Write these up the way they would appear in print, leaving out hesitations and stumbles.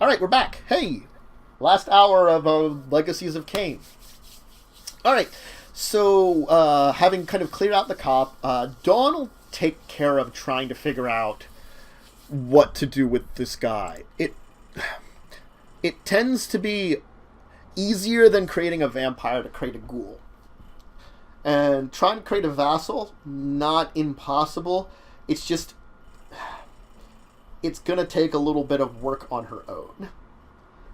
All right, we're back. Hey, last hour of Legacies of Caine. All right, so having kind of cleared out the cop, Dawn will take care of trying to figure out what to do with this guy. It tends to be easier than creating a vampire to create a ghoul. And trying to create a vassal, not impossible. It's just... it's going to take a little bit of work on her own.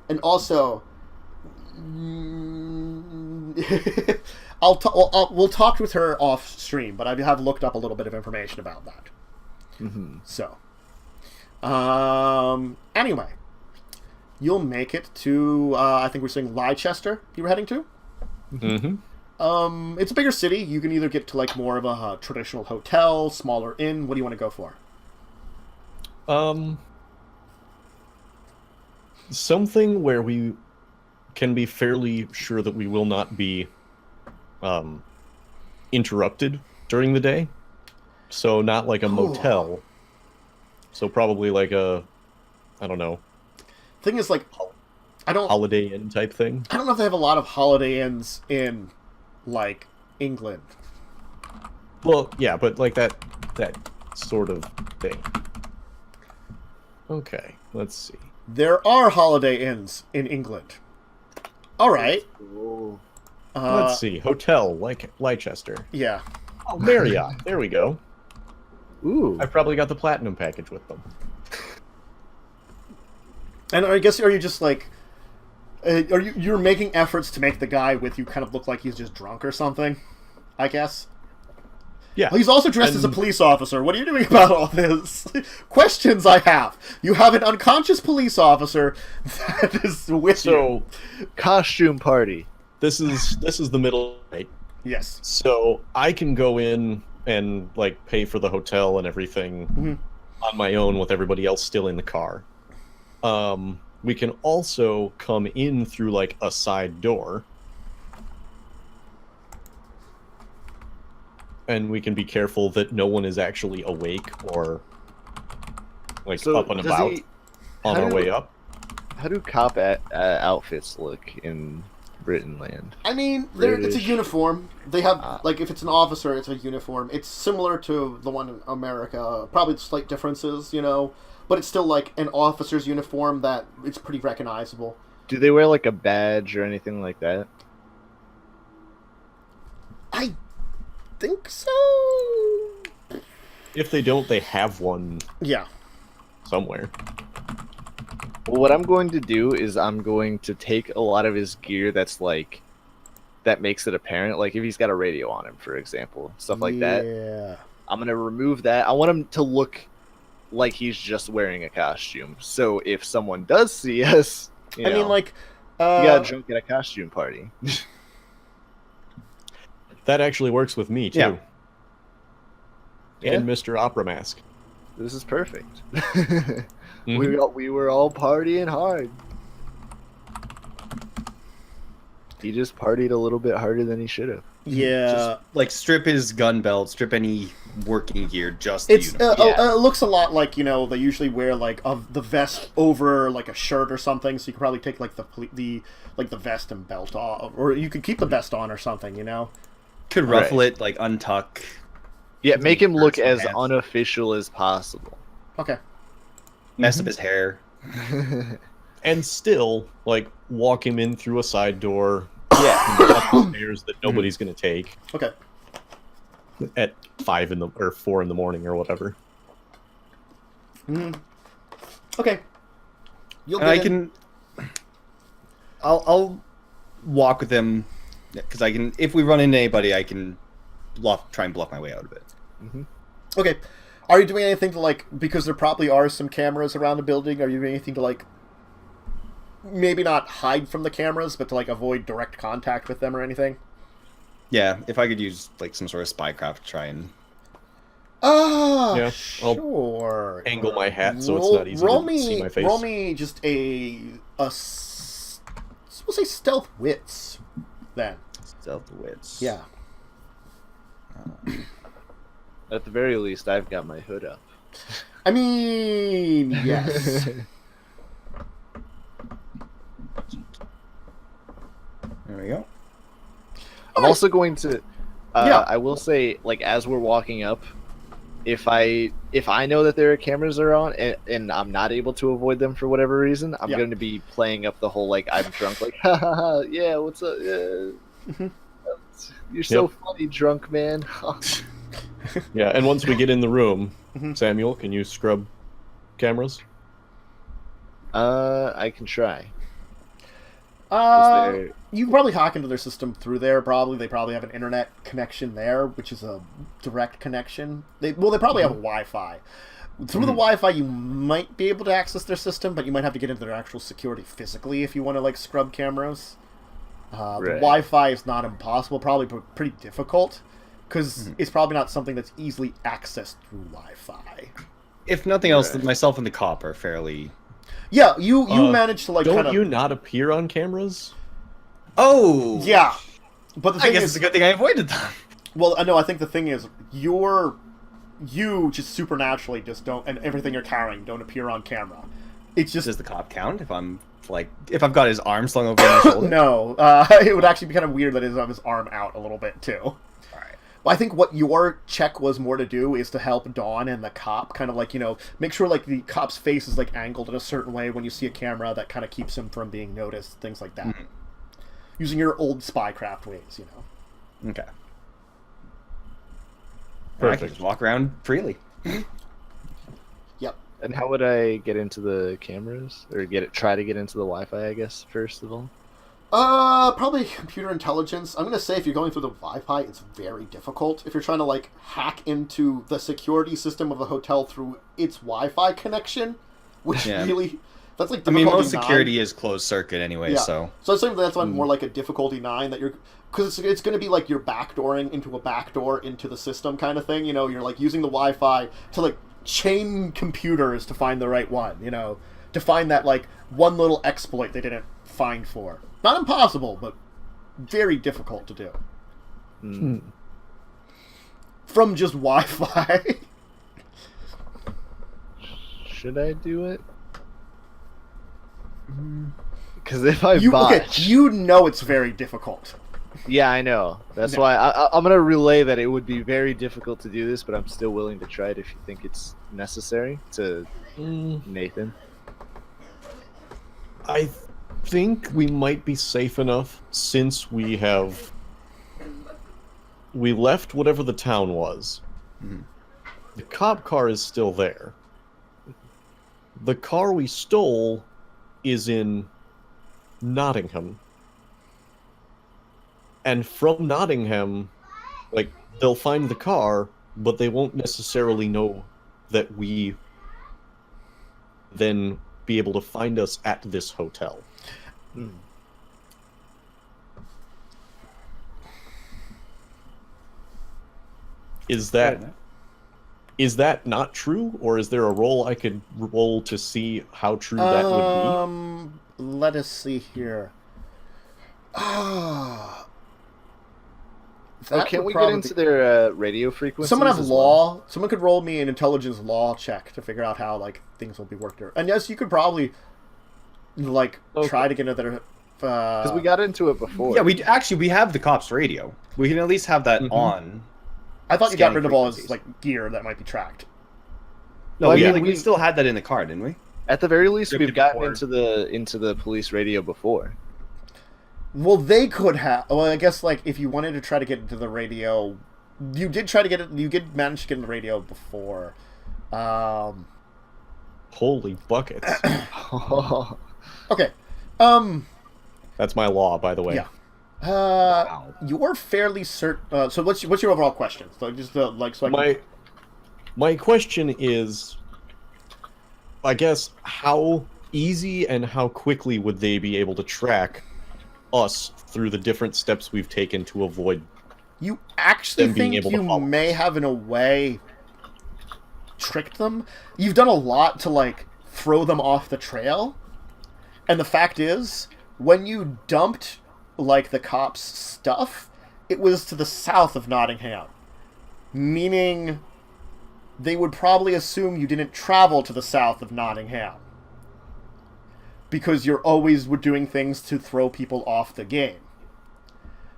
And also... we'll talk with her off stream, but I have looked up a little bit of information about that. Mm-hmm. So... anyway... You'll make it to, I think we're saying Leicester you were heading to? Mm-hmm. It's a bigger city. You can either get to, like, more of a traditional hotel, smaller inn. What do you want to go for? Something where we can be fairly sure that we will not be, interrupted during the day. So not like a motel. So probably like a, I don't know. Thing is, like, Holiday Inn type thing. I don't know if they have a lot of Holiday Inns in, like, England. Well, yeah, but like that sort of thing. Okay, let's see. There are Holiday Inns in England. All right. Let's see. Hotel, like Leicester. Yeah. Oh, Marriott. There we go. Ooh. I probably got the platinum package with them. And I guess, are you just like, you're making efforts to make the guy with you kind of look like he's just drunk or something, I guess? Yeah. Well, he's also dressed as a police officer. What are you doing about all this? Questions I have. You have an unconscious police officer that is with you. So, Costume party. this is the middle night. Yes. So I can go in and like pay for the hotel and everything on my own with everybody else still in the car. We can also come in through like a side door. And we can be careful that no one is actually awake or like So up and does about he- on how our do- way up. How do cop outfits look in Britain land? I mean, it's a British. uniform. They have, like, if it's an officer, it's a uniform. It's similar to the one in America. Probably slight differences, you know. But it's still, like, an officer's uniform that it's pretty recognizable. Do they wear like a badge or anything like that? I think so. If they don't, they have one Yeah. somewhere. Well, what I'm going to do is I'm going to take a lot of his gear that's like, that makes it apparent. Like if he's got a radio on him, for example, stuff like that. Yeah. I'm going to remove that. I want him to look like he's just wearing a costume. So if someone does see us, you I mean, know, like, you got drunk at a costume party. That actually works with me too. Yeah. And Mr. Opera Mask. This is perfect. Mhm. We were all partying hard. He just partied a little bit harder than he should have. yeah. Just, like, strip his gun belt, strip any working gear, just It's the uniform. Yeah. it looks a lot like, you know, they usually wear like the vest over like a shirt or something, so you could probably take like the vest and belt off, or you could keep the vest on or something, you know. Could ruffle it, like, untuck. Yeah, make him look Some as pants. unofficial as possible. Okay. Mess up his hair. And still, like, walk him in through a side door. Yeah. Up the stairs that nobody's gonna take Okay. at 4 in the morning or whatever. Okay. You'll And I get in. can... I'll walk with him, because I can... If we run into anybody, I can try and bluff my way out of it. Okay. Are you doing anything to, like, because there probably are some cameras around the building, are you doing anything to, like, maybe not hide from the cameras, but to, like, avoid direct contact with them or anything? Yeah, if I could use, like, some sort of spycraft to try and... Ah, Yeah, I'll sure. angle my hat so it's not easy to see my face. Roll me just we'll say stealth wits, then. Stealth wits. Yeah. At the very least, I've got my hood up. I mean, yes. There we go. I'm also going to. Yeah. I will say, like, as we're walking up, if I know that there are cameras are on and I'm not able to avoid them for whatever reason, I'm going to be playing up the whole like I'm drunk, like ha ha ha, yeah, what's up? Yeah. You're so funny, drunk man. Yeah, and once we get in the room, Samuel, can you scrub cameras? I can try. You can probably hack into their system through there. Probably they probably have an internet connection there, which is a direct connection. They probably have a Wi-Fi. Through the Wi-Fi, you might be able to access their system, but you might have to get into their actual security physically if you want to like scrub cameras. The Wi-Fi is not impossible, probably pretty difficult, because it's probably not something that's easily accessed through Wi-Fi. If nothing else, myself and the cop are fairly... Yeah, you managed to like don't you not appear on cameras? Oh! Yeah. But the thing I guess it's a good thing I avoided them. Well, no, I think the thing is, you just supernaturally just don't, and everything you're carrying don't appear on camera. It's just... Does the cop count if if I've got his arm slung over my shoulder? No, it would actually be kind of weird that he's have his arm out a little bit, too. Alright. Well, I think what your check was more to do is to help Dawn and the cop, kind of like, make sure, like, the cop's face is, like, angled in a certain way when you see a camera that kind of keeps him from being noticed, things like that. Using your old spycraft ways, Okay. Perfect. I can just walk around freely. Yep. And how would I get into the cameras, or try to get into the Wi-Fi? I guess first of all. Probably computer intelligence. I'm gonna say if you're going through the Wi-Fi, it's very difficult. If you're trying to like hack into the security system of a hotel through its Wi-Fi connection, which really that's like difficulty most 9. security is closed circuit anyway, so I'm saying that's more like a difficulty 9 that you're because it's going to be like you're backdooring into a backdoor into the system kind of thing. You're like using the Wi-Fi to like chain computers to find the right one. To find that like one little exploit they didn't find for. Not impossible, but very difficult to do. From just Wi-Fi. Should I do it? Because if I botch... Okay, it's very difficult. Yeah, I know. That's why I'm going to relay that it would be very difficult to do this, but I'm still willing to try it if you think it's necessary to Nathan. I think we might be safe enough since we left whatever the town was. The cop car is still there. The car we stole is in Nottingham. And from Nottingham, like, they'll find the car, but they won't necessarily know that we then be able to find us at this hotel. Is that not true, or is there a roll I could roll to see how true that would be? Let us see here. Can't we get into their radio frequencies? Someone have law. Well? Someone could roll me an intelligence law check to figure out how like things will be worked there. And yes, you could probably try to get into their. Because we got into it before. Yeah, we have the cops' radio. We can at least have that on. I thought you got rid of all his like gear that might be tracked. No, we still had that in the car, didn't we? At the very least, we've gotten into the police radio before. Well, they could have. Well, I guess like if you wanted to try to get into the radio, you did try to get it. You did manage to get in the radio before. Holy buckets! Okay. That's my law, by the way. Yeah. Wow. You're fairly certain. So what's your overall question? So just my question is, I guess, how easy and how quickly would they be able to track us through the different steps we've taken to avoid? You actually think you may have, in a way, tricked them? You've done a lot to like throw them off the trail, and the fact is, when you dumped like the cops' stuff, it was to the south of Nottingham, meaning they would probably assume you didn't travel to the south of Nottingham because you're always doing things to throw people off the game.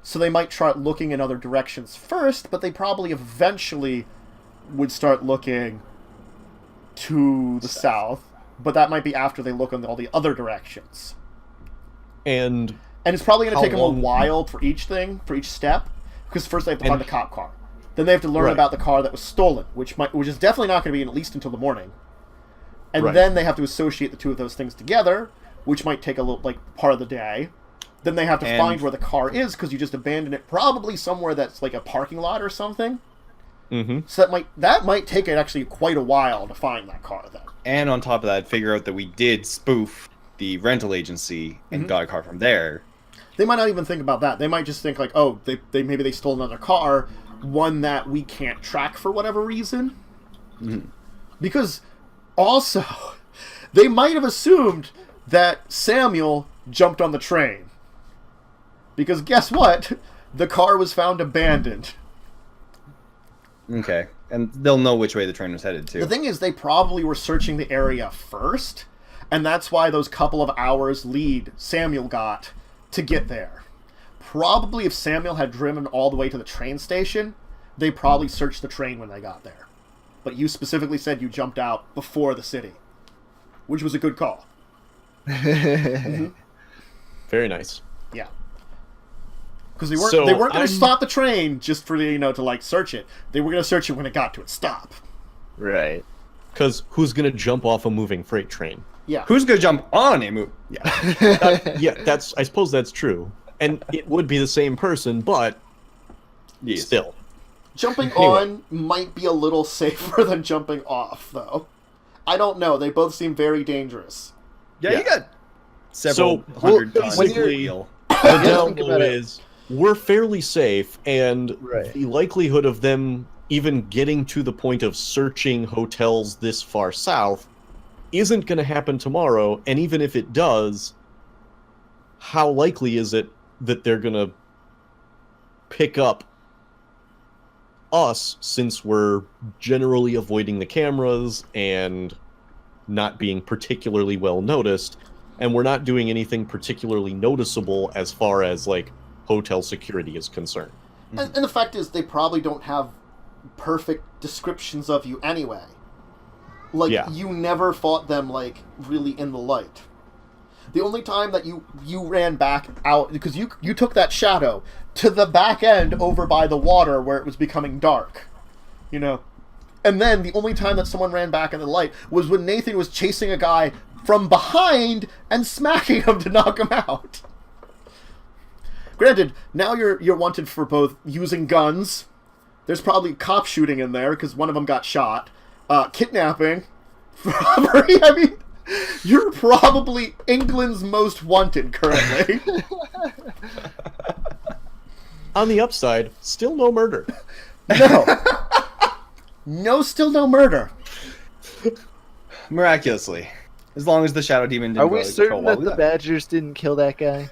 So they might start looking in other directions first, but they probably eventually would start looking to the south. But that might be after they look in all the other directions. And it's probably going to how take them a long- while for each thing, for each step, because first they have to find And- the cop car. Then they have to learn Right. about the car that was stolen, which is definitely not going to be at least until the morning. And Right. then they have to associate the two of those things together, which might take a little, like, part of the day. Then they have to And- find where the car is, because you just abandoned it probably somewhere that's like a parking lot or something. Mm-hmm. So that might take it actually quite a while to find that car then. And on top of that, figure out that we did spoof the rental agency and got a car from there. They might not even think about that. They might just think like, oh, they maybe they stole another car, one that we can't track for whatever reason. Because also, they might have assumed that Samuel jumped on the train. Because guess what? The car was found abandoned. Okay. And they'll know which way the train was headed to. The thing is, they probably were searching the area first, and that's why those couple of hours lead Samuel got to get there. Probably if Samuel had driven all the way to the train station, they probably searched the train when they got there. But you specifically said you jumped out before the city, which was a good call. Very nice. Yeah. Because they So, weren't going I'm- to stop the train just for to like search it. They were going to search it when it got to its stop. Right. Because who's going to jump off a moving freight train? Yeah. Who's gonna jump on a move? Yeah. Yeah, I suppose that's true. And it would be the same person, but Yes. still. Jumping Anyway. on might be a little safer than jumping off, though. I don't know. They both seem very dangerous. Yeah, Yeah. you got several So, hundred well, times basically- the wheel. The think download about it. is we're fairly safe, and Right. the likelihood of them even getting to the point of searching hotels this far south isn't going to happen tomorrow. And even if it does, how likely is it that they're going to pick up us, since we're generally avoiding the cameras and not being particularly well noticed, and we're not doing anything particularly noticeable as far as like hotel security is concerned. And the fact is, they probably don't have perfect descriptions of you anyway. Like, Yeah. you never fought them, like, really in the light. The only time that you ran back out, because you took that shadow to the back end over by the water where it was becoming dark, And then the only time that someone ran back in the light was when Nathan was chasing a guy from behind and smacking him to knock him out. Granted, now you're wanted for both using guns. There's probably cop shooting in there because one of them got shot. Kidnapping, robbery. I mean, you're probably England's most wanted currently. On the upside, still no murder. Still no murder. Miraculously. As long as the Shadow Demon didn't Are we go certain that control the all Badgers didn't kill that guy?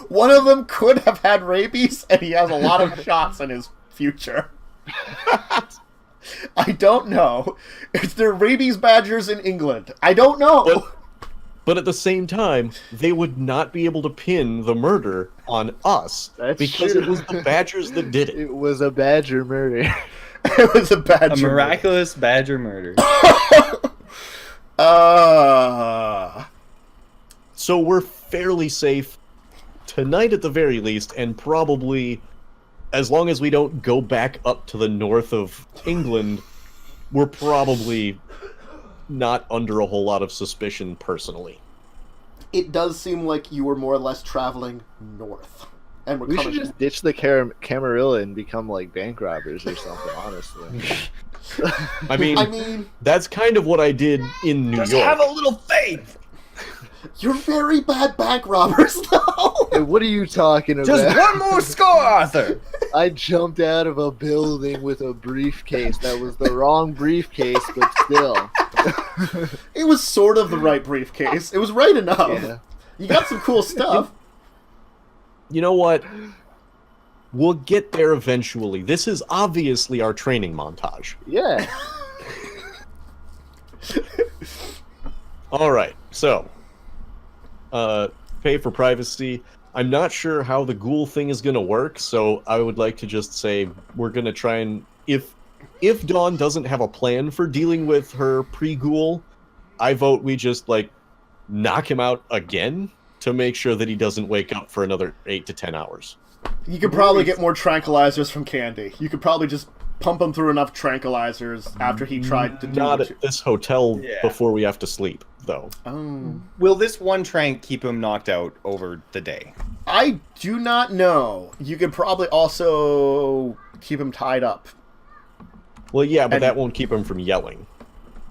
One of them could have had rabies, and he has a lot of shots in his future. I don't know. If they're rabies badgers in England, I don't know. But at the same time, they would not be able to pin the murder on us That's because true. it was the Badgers that did it. It was a Badger murder. It was a badger. A miraculous badger murder. So we're fairly safe tonight at the very least, and probably, as long as we don't go back up to the north of England, we're probably not under a whole lot of suspicion personally. It does seem like you were more or less traveling north. And we're We coming should just ditch the Camarilla and become like bank robbers or something, honestly. I mean, that's kind of what I did in New Just York. have a little faith! You're very bad bank robbers, though. Hey, what are you talking about? Just one more score, Arthur! I jumped out of a building with a briefcase. That was the wrong briefcase, but still. It was sort of the right briefcase. It was right enough. Yeah. You got some cool stuff. You know what? We'll get there eventually. This is obviously our training montage. Yeah. All right, so pay for privacy. I'm not sure how the ghoul thing is going to work, so I would like to just say we're going to try and... If Dawn doesn't have a plan for dealing with her pre-ghoul, I vote we just, like, knock him out again to make sure that he doesn't wake up for another 8 to 10 hours. You could probably get more tranquilizers from Candy. You could probably just pump him through enough tranquilizers after he tried to do Not what at this hotel Yeah. before we have to sleep, though. Will this one trank keep him knocked out over the day? I do not know. You could probably also keep him tied up. Well, yeah, but And- that won't keep him from yelling.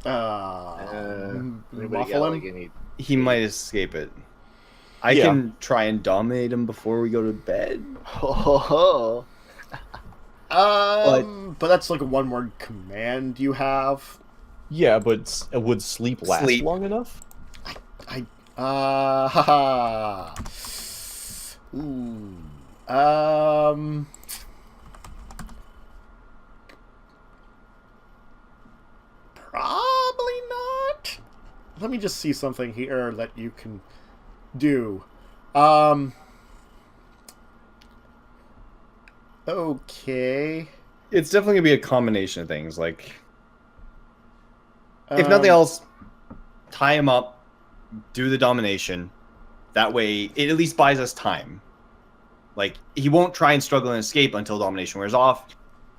Anybody Muffle got, him? like, any... He might escape it. I Yeah. can try and dominate him before we go to bed. Oh, But that's like a one-word command you have. Yeah, but would sleep last Sleep. long enough? Haha. Ooh. Probably not. Let me just see something here that you can do. Okay. It's definitely gonna be a combination of things. Like, if nothing else, tie him up, do the domination. That way, it at least buys us time. Like, he won't try and struggle and escape until domination wears off.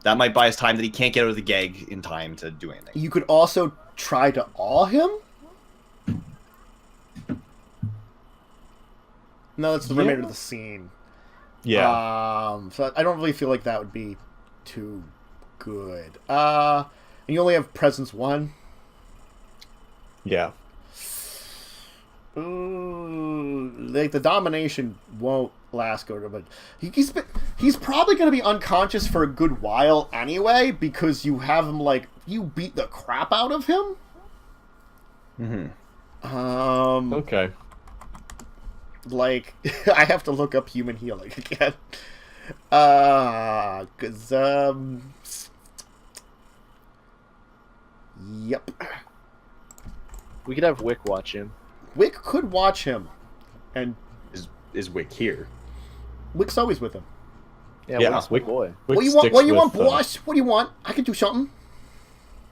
That might buy us time that he can't get out of the gag in time to do anything. You could also try to awe him. No, that's the remainder of the scene. Yeah. So I don't really feel like that would be too good. And you only have presence 1. Yeah. Ooh, like the domination won't last good, but he's probably going to be unconscious for a good while anyway because you have him like you beat the crap out of him. Okay. Like I have to look up human healing again. Cause yep. we could have Wick watch him. Wick could watch him, and Is Wick here? Wick's always with him. Yeah, Yeah, Wick's my Wick- boy. What do you want? What do you want, boss? What do you want? I can do something.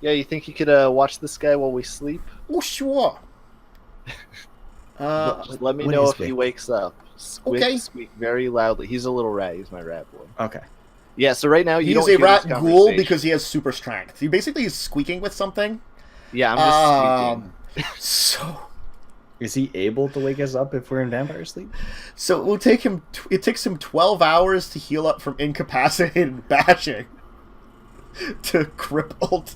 Yeah, you think you could watch this guy while we sleep? Oh, sure. Just let me what know is if he Wick? wakes up. Squeak, Okay. squeak very loudly. He's a little rat. He's my rat boy. Okay. Yeah, so right now you He's don't a hear rat this ghoul conversation. because he has super strength. He basically is squeaking with something. Yeah, I'm just squeaking. So Is he able to wake us up if we're in vampire sleep? it will take him. It takes him 12 hours to heal up from incapacitated bashing to crippled.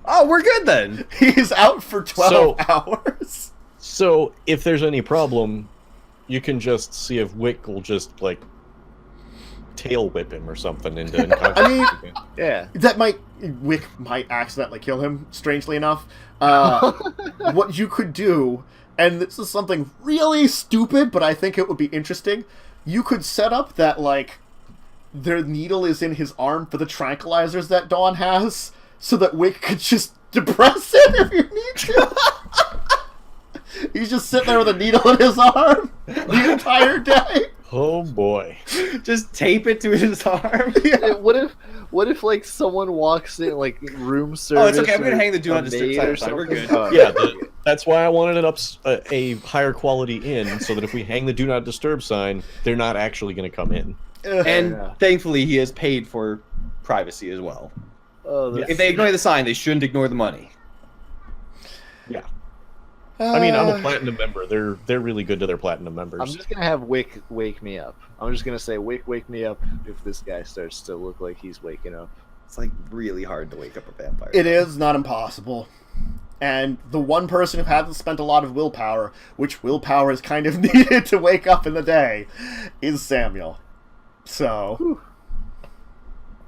Oh, we're good then. He is out for 12 hours. So, if there's any problem, you can just see if Wick will just, like, tail whip him or something into unconsciousness again. Yeah. That Wick might accidentally kill him, strangely enough. What you could do, and this is something really stupid, but I think it would be interesting, you could set up that, like, their needle is in his arm for the tranquilizers that Dawn has, so that Wick could just depress him if you need to. He's just sitting there with a needle in his arm the entire day. Oh, boy. Just tape it to his arm. Hey, what if like someone walks in like room service? Oh, it's okay. I'm gonna or hang the do a not disturb maid sign or outside. We're something? good. Oh, Yeah, that's why I wanted it up a higher quality inn, so that if we hang the Do Not Disturb sign, they're not actually going to come in. And Yeah. thankfully, he has paid for privacy as well. Oh, that's... If they ignore the sign, they shouldn't ignore the money. Yeah. I mean, I'm a platinum member. They're really good to their platinum members. I'm just gonna have Wick wake me up. I'm just gonna say Wick, wake me up if this guy starts to look like he's waking up. It's like really hard to wake up a vampire. It is not impossible. And the one person who hasn't spent a lot of willpower, which willpower is kind of needed to wake up in the day, is Samuel. So,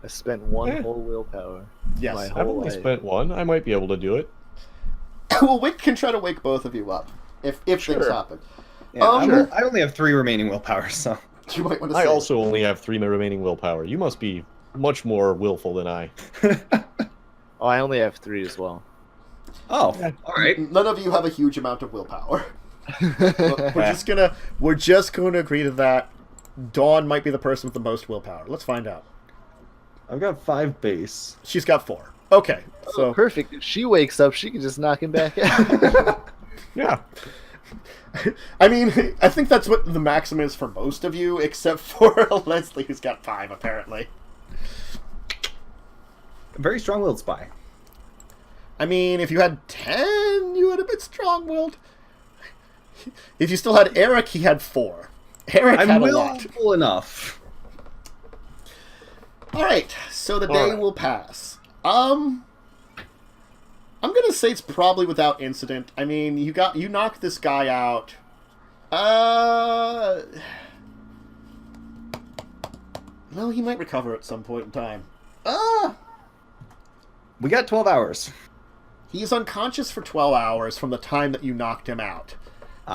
I spent one whole willpower. yes. My I've whole only life. spent one. I might be able to do it. Well, Wick can try to wake both of you up if things Sure. happen. Yeah, Sure. I only have 3 remaining willpower, so. You might want to I say. also only have 3 remaining willpower. You must be much more willful than I. Oh, I only have 3 as well. Oh, all right. None of you have a huge amount of willpower. We're just gonna agree to that. Dawn might be the person with the most willpower. Let's find out. I've got 5 base. She's got 4. Okay, so Perfect. If she wakes up, she can just knock him back out. Yeah. I mean, I think that's what the maximum is for most of you, except for Leslie, who's got 5 apparently. A very strong-willed spy. I mean, if you had 10, you would have been strong-willed. If you still had Eric, he had 4. Eric had a lot. I'm willful enough. All right, so the day will pass. I'm gonna say it's probably without incident. I mean, you knocked this guy out. Well, he might recover at some point in time. We got 12 hours. He's unconscious for 12 hours from the time that you knocked him out.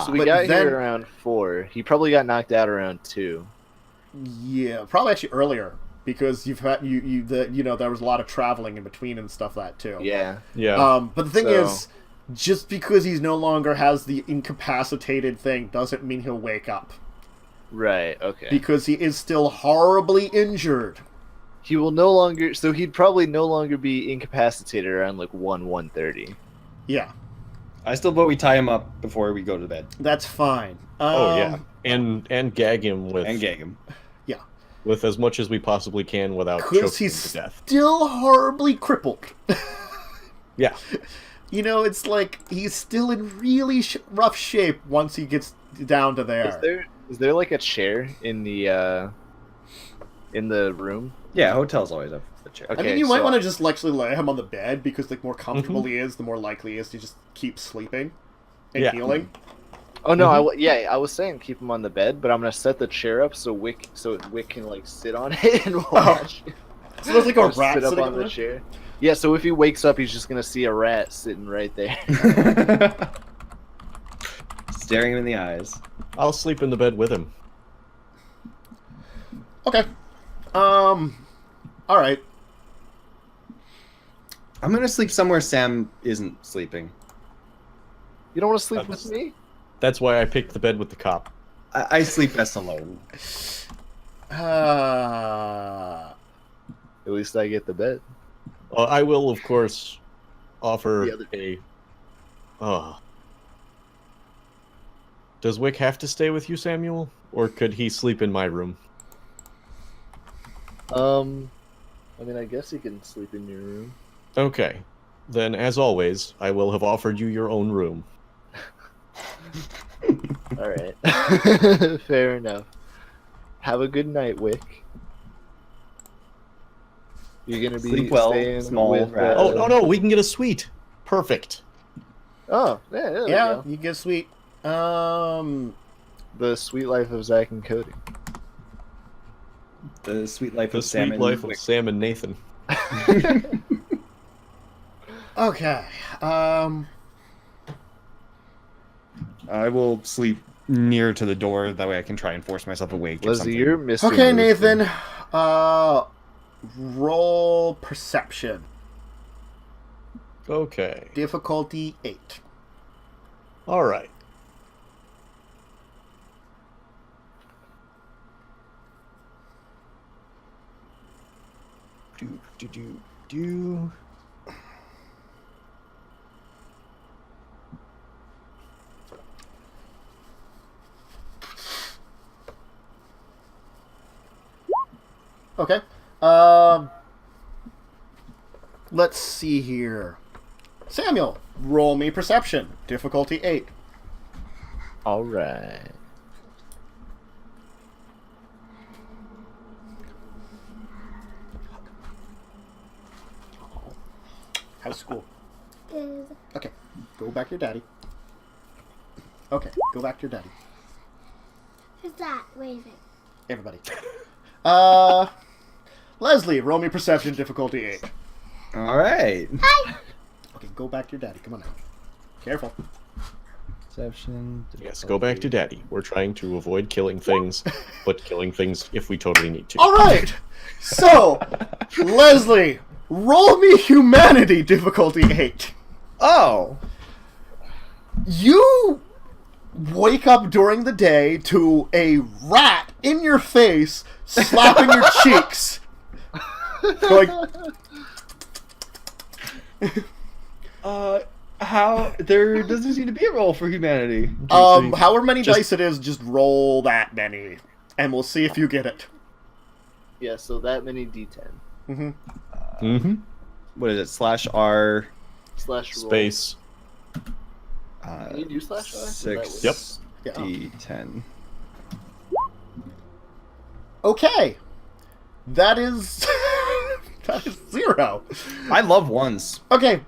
So we got here around 4. He probably got knocked out around 2. Yeah, probably actually earlier. Because you've had there was a lot of traveling in between and stuff like that too. Yeah. But the thing is, just because he no longer has the incapacitated thing doesn't mean he'll wake up. Right. Okay. Because he is still horribly injured. He will no longer. So he'd probably no longer be incapacitated around like 1:30. Yeah. I still vote we tie him up before we go to bed. That's fine. Yeah, and gag him with with as much as we possibly can without choking him to death. Still horribly crippled. Yeah. You know, it's like he's still in really rough shape once he gets down to there. Is there like a chair in the room? Yeah, hotels always have a chair. Okay, I mean, you might want to just actually lay him on the bed because the more comfortable he is, the more likely he is to just keep sleeping and healing. Oh no, I was saying keep him on the bed, but I'm gonna set the chair up so Wick can like sit on it and watch. So there's like a rat sit up sitting on the chair. Yeah, so if he wakes up, he's just gonna see a rat sitting right there, staring him in the eyes. I'll sleep in the bed with him. Okay. All right. I'm gonna sleep somewhere Sam isn't sleeping. You don't want to sleep with me? That's why I picked the bed with the cop. I sleep best alone. At least I get the bed. I will, of course, offer Does Wick have to stay with you, Samuel? Or could he sleep in my room? I mean, I guess he can sleep in your room. Okay. Then, as always, I will have offered you your own room. Alright. Fair enough. Have a good night, Wick. You're gonna be sleep well, staying small with... Oh, no, we can get a suite. Perfect. Oh, yeah, you get a suite. The Sweet Life of Zach and Cody. The Sweet Life The of Sweet Sam Life of Sam and Nathan. Okay. I will sleep near to the door. That way I can try and force myself awake. Leslie, you're Mr. Okay, Movement. Nathan. Roll perception. Okay. Difficulty 8. All right. Do. Okay. Let's see here. Samuel, roll me perception. Difficulty 8. All right. How's school? Good. Okay. Go back to your daddy. Okay. Go back to your daddy. Who's that waving? Everybody. Leslie, roll me perception. Difficulty 8. All right. Hi. Okay, go back to your daddy. Come on now. Careful. Perception. Yes, go back to Daddy. We're trying to avoid killing things, but killing things if we totally need to. All right. So, Leslie, roll me humanity. Difficulty 8. Oh. You wake up during the day to a rat in your face slapping your cheeks. Going, How there doesn't seem to be a role for humanity. however many dice it is, just roll that many, and we'll see if you get it. Yeah, so that many D10. What is it? /R /roll. Space. Can you do /R? 6 Yep. D10. Okay, that is that is 0. I love ones. Okay,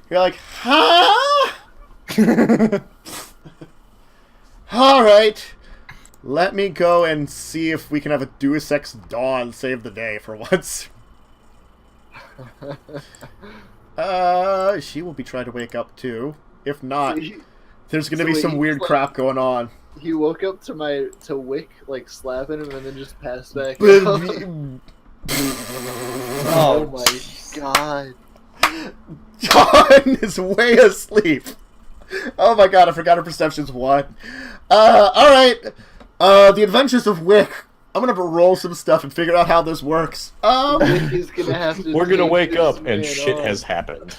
you're like, huh? All right. Let me go and see if we can have a Deus Ex Dawn save the day for once. She will be trying to wake up too. If not, there's going to be some weird crap going on. He woke up to Wick, like, slapping him and then just passed back. Oh my god. John is way asleep. Oh my god, I forgot her perception's 1. Alright. The Adventures of Wick. I'm gonna roll some stuff and figure out how this works. Wick is gonna have to We're gonna take wake this up and man shit on. has happened.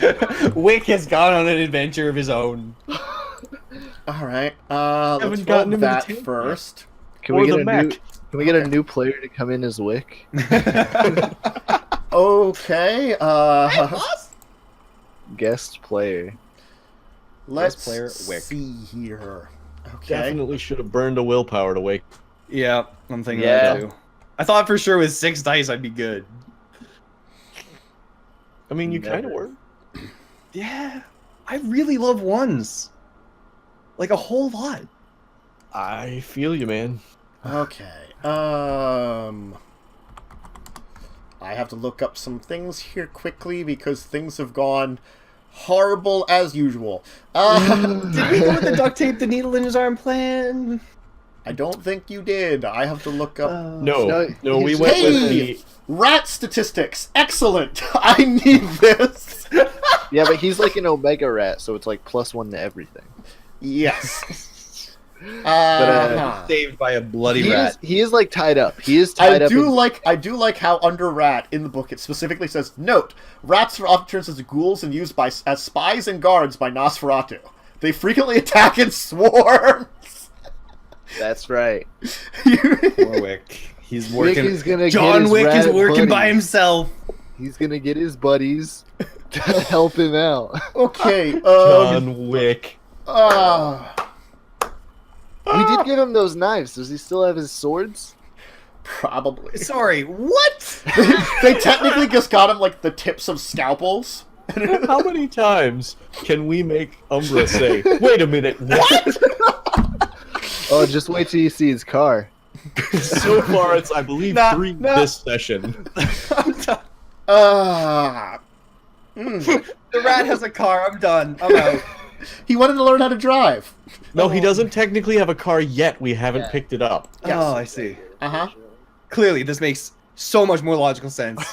Wick has gone on an adventure of his own. Alright, let's Haven't roll gotten him in the that tank first. Can Or we the get mech. Can we get a new player to come in as Wick? Okay, Guest player. let's player, Wick. see here. Okay. Definitely should have burned a willpower to wake. Yeah, I'm thinking Yeah. that too. I thought for sure with 6 dice I'd be good. I mean, you kind of Never. were. Yeah, I really love ones. Like a whole lot. I feel you, man. Okay. I have to look up some things here quickly because things have gone horrible as usual. Did we go with the duct tape, the needle in his arm plan? I don't think you did. I have to look up. No, we he's- went with Hey! the. Rat statistics. Excellent. I need this. Yeah, but he's like an Omega rat, so it's like +1 to everything. Yes. Saved by a bloody He rat. is like tied up. He is tied I up. do like how under rat in the book it specifically says, note, rats are often turned into ghouls and used as spies and guards by Nosferatu. They frequently attack in swarms. That's right. Poor Wick. He's Wick working. is gonna get John his Wick is rat working by buddies. himself. He's gonna get his buddies to help him out. Okay, John Wick. We did give him those knives. Does he still have his swords? probably. Sorry, what? They technically just got him like the tips of scalpels. How many times can we make Umbra say, wait a minute, what? Oh, just wait till you see his car. So far, it's, I believe, Nah, 3 nah. this session. Mm. The rat has a car. I'm done. I'm out. He wanted to learn how to drive. No, he doesn't technically have a car yet. We haven't Yeah. picked it up. Yes. Oh, I see. Uh-huh. Clearly, this makes so much more logical sense.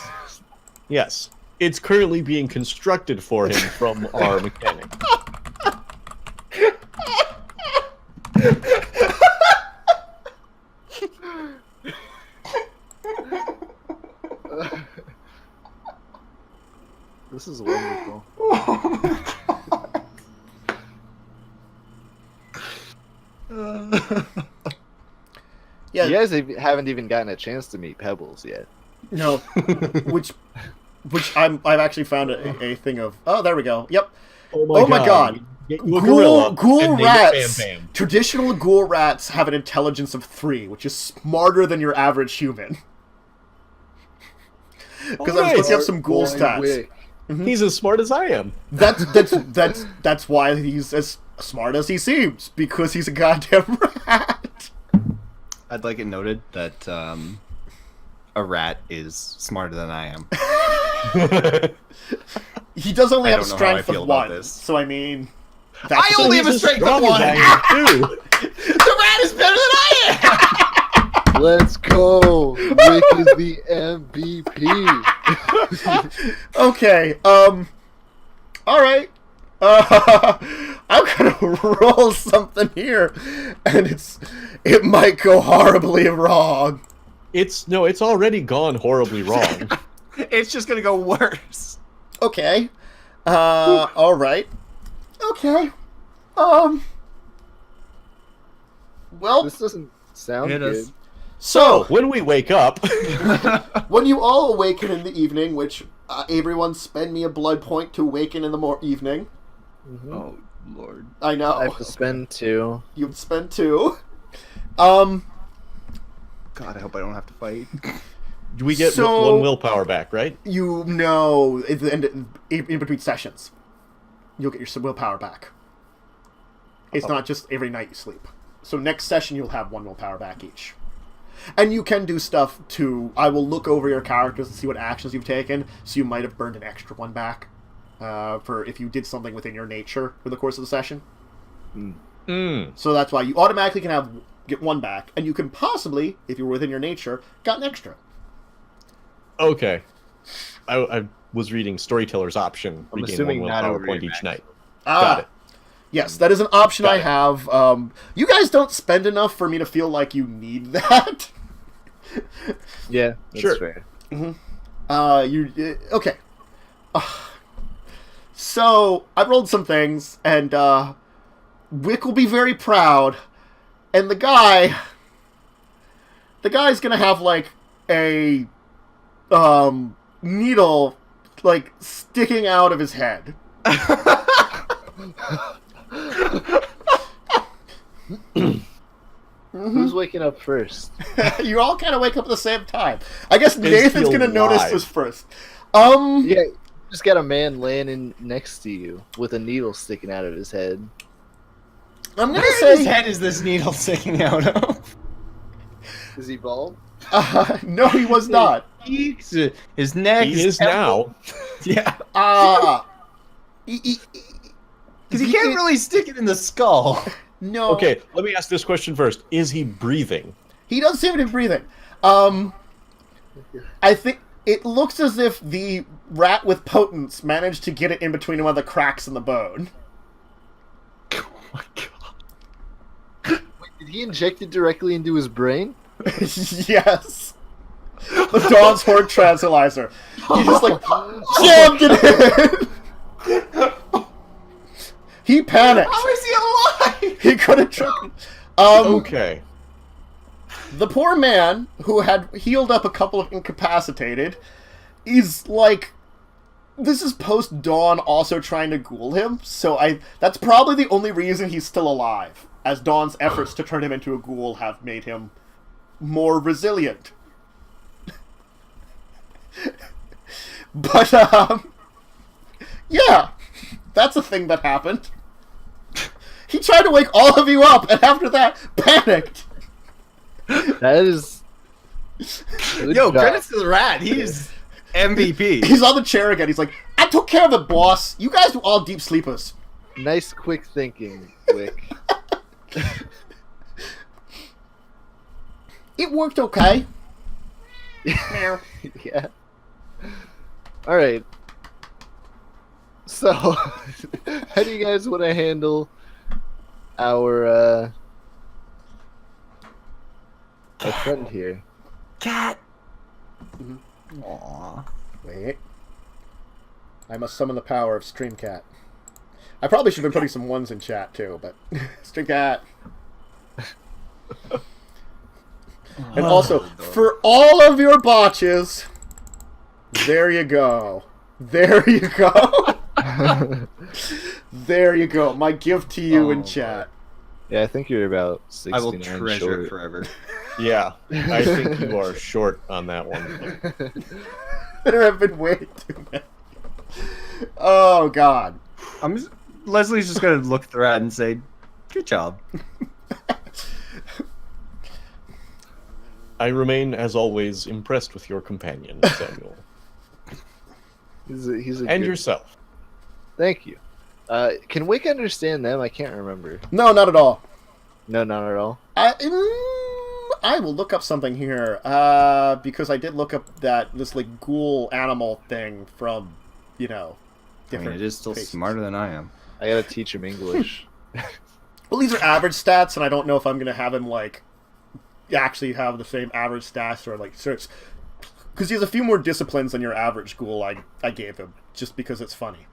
Yes. It's currently being constructed for him from our mechanic. This is wonderful. Yeah, You guys haven't even gotten a chance to meet Pebbles yet. no. which I've actually found a thing of. Oh, there we go. Yep. Oh my god. Get you a gorilla Ghoul and name it rats. Bam Bam. Traditional ghoul rats have an intelligence of 3, which is smarter than your average human. Because I was looking up some ghoul Boy, stats. Wick. He's as smart as I am. That's why he's as smart as he seems, because he's a goddamn rat. I'd like it noted that a rat is smarter than I am. He does only I have a don't know how I strength feel of about 1, this. so I mean, I only have a He's as strength of strong as 1. I am, too. The rat is better than I am. Let's go. Wick is the MVP. Okay, all right. I'm gonna roll something here, and it might go horribly wrong. It's already gone horribly wrong. It's just gonna go worse. Okay. All right. Okay. Well, This doesn't sound Hit good. us. so When we wake up, when you all awaken in the evening, which everyone spend me a blood point to awaken in the evening. Mhm. Oh Lord. I know. I have to spend 2. You'd spend 2. God, I hope I don't have to fight. we get So- 1 willpower back, right? You know, in between sessions, you'll get your willpower back. It's not just every night you sleep. So next session, you'll have 1 willpower back each. And you can do stuff to... I will look over your characters and see what actions you've taken, so you might have burned an extra 1 back for if you did something within your nature for the course of the session. So that's why you automatically can get 1 back, and you can possibly, if you're within your nature, got an extra. Okay. I was reading Storyteller's option. I'm Regain assuming 1 not willpower over point your each max. night. Got it. Yes, that is an option Got I it. have. You guys don't spend enough for me to feel like you need that. Yeah, that's Sure. fair. Okay. So I rolled some things, and Wick will be very proud, and the guy's gonna have like a needle like sticking out of his head. Who's waking up first? You all kind of wake up at the same time. I guess Is Nathan's he gonna notice alive? this first. Yeah, you just got a man laying in next to you with a needle sticking out of his head. I'm gonna Where in his say head is this needle sticking out of? Is he bald? no, he was not. His neck. He his is temple. now. Yeah, Because because he can't really stick it in the skull. No. Okay, let me ask this question first. Is he breathing? He doesn't seem to be breathing. I think it looks as if the rat with potence managed to get it in between one of the cracks in the bone. Oh my god. Did he inject it directly into his brain? Yes. The Dawn's Horde Tranquilizer. He just like jammed it in. He panicked. How is he alive? He couldn't trick him. Okay. The poor man, who had healed up a couple of incapacitated, is like... This is post-Dawn also trying to ghoul him, so that's probably the only reason he's still alive, as Dawn's efforts to turn him into a ghoul have made him more resilient. But, yeah, that's a thing that happened. He tried to wake all of you up, and after that, panicked. That is. Good Yo, job. credits to the rat. He's MVP. He's on the chair again. He's like, I took care of it, boss. You guys were all deep sleepers. Nice, quick thinking, Wick. It worked okay. Yeah. All right. So, how do you guys want to handle our friend here? Cat. Aww. Wait. I must summon the power of Streamcat. I probably should have been putting some ones in chat, too, but... Streamcat. And also, for all of your botches, there you go. There you go. There you go. My gift to you in chat. Yeah, I think you're about I will 69 treasure short. it forever. Yeah, I think you are short on that one. There have been way too many. Oh, God. Leslie's just gonna look at the rat and say, "Good job." I remain, as always, impressed with your companion, Samuel. He's a And good- yourself. Thank you. Can Wick understand them? I can't remember. No, not at all. No, not at all. I will look up something here, because I did look up this like ghoul animal thing from, I mean, different. it is still places. smarter than I am. I gotta teach him English. Well, these are average stats, and I don't know if I'm gonna have him like actually have the same average stats or like search, because he has a few more disciplines than your average ghoul. I gave him just because it's funny.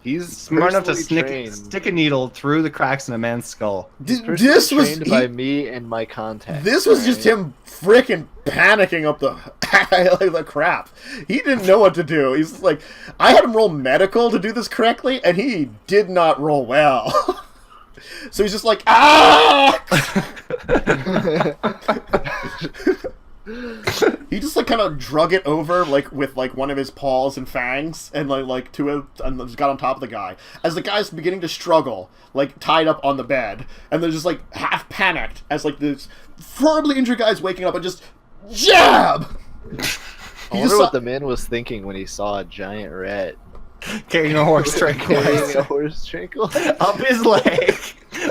He's Smart enough to personally stick a needle through the cracks in a man's skull. He's This was trained by me and my contacts. This was just him freaking panicking up the crap. He didn't know what to do. He's like, I had him roll medical to do this correctly, and he did not roll well. So he's just like, ah! He just like kind of drug it over like with like one of his paws and fangs, and like and just got on top of the guy as the guy's beginning to struggle, like tied up on the bed, and they're just like half panicked as like this horribly injured guy's waking up and just jab. I wonder what the man was thinking when he saw a giant rat Carrying a horse carrying tranquilizer. a horse tranquilizer. Up his leg.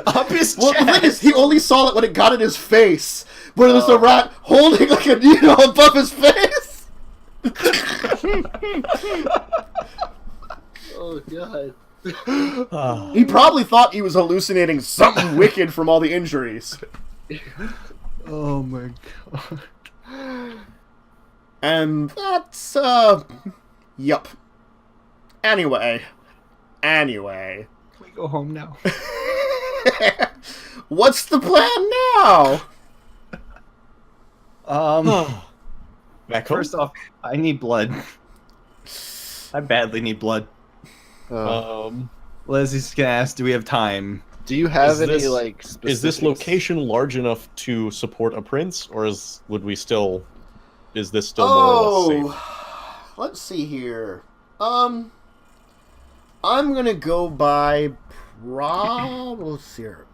Up his Well, chest. the thing is, he only saw it when it got in his face, where there's a rat holding like a needle above his face. Oh god. He probably thought he was hallucinating something wicked from all the injuries. Oh my god. And that's, yup. Anyway. Can we go home now? What's the plan now? Back home? First off, I need blood. I badly need blood. Leslie's gonna ask, do we have time? Do you have Is any this- like Is this specifics? location large enough to support a prince, or is this still more or less safe? Let's see here. I'm gonna go by let's see here.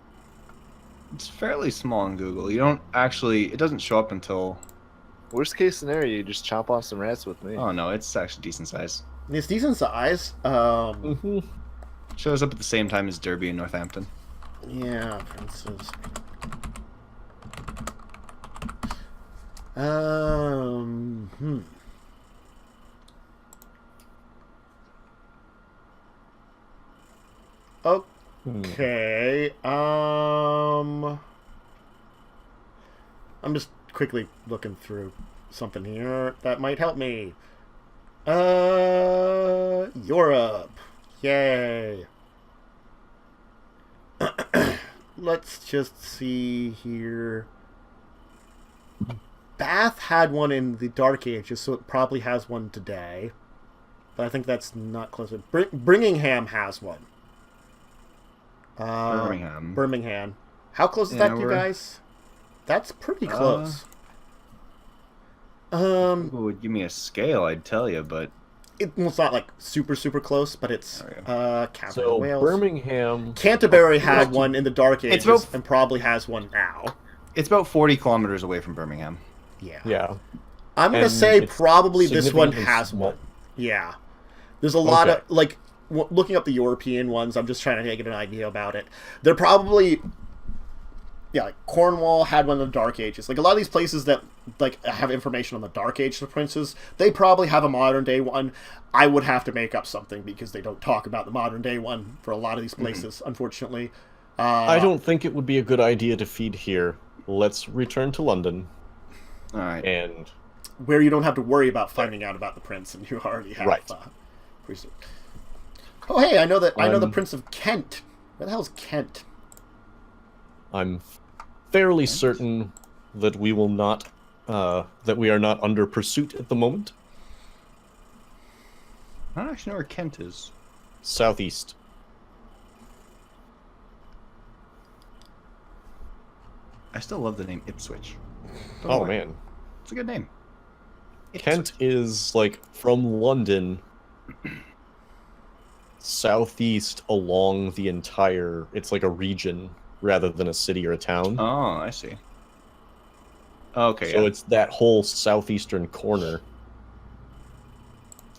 It's fairly small on Google. You don't actually... It doesn't show up until... Worst case scenario, you just chomp on some rats with me. Oh no, it's actually decent size. It's decent size. Shows up at the same time as Derby and Northampton. Yeah, princes. Okay. I'm just quickly looking through something here that might help me. Europe. Yay. Let's just see here. Bath had one in the Dark Ages, so it probably has one today. But I think that's not close. Birmingham has one. Birmingham. How close is that to you guys? That's pretty close. Google would give me a scale, I'd tell you, but... It's not like super close, but it's Canterbury, So Wales. Birmingham. Canterbury had one in the Dark It's Ages about- and probably has one now. It's about 40 kilometers away from Birmingham. Yeah. Yeah. I'm gonna And say it's probably this one significantly has small. one. Yeah. There's a lot Okay. of like looking up the European ones. I'm just trying to get an idea about it. They're probably like Cornwall had one in the Dark Ages. Like a lot of these places that like have information on the Dark Age of princes, they probably have a modern day one. I would have to make up something because they don't talk about the modern day one for a lot of these places, unfortunately. I don't think it would be a good idea to feed here. Let's return to London. Alright. And where you don't have to worry about finding out about the prince, and you already have. Right. Oh, hey, I know the Prince of Kent. Where the hell's Kent? I'm fairly certain that we will not, that we are not under pursuit at the moment. I don't actually know where Kent is. Southeast. I still love the name Ipswich. Don't know Oh why. man. It's a good name. Kent is like from London southeast along the entire, it's like a region rather than a city or a town. Oh, I see. Okay, So yeah. it's that whole southeastern corner.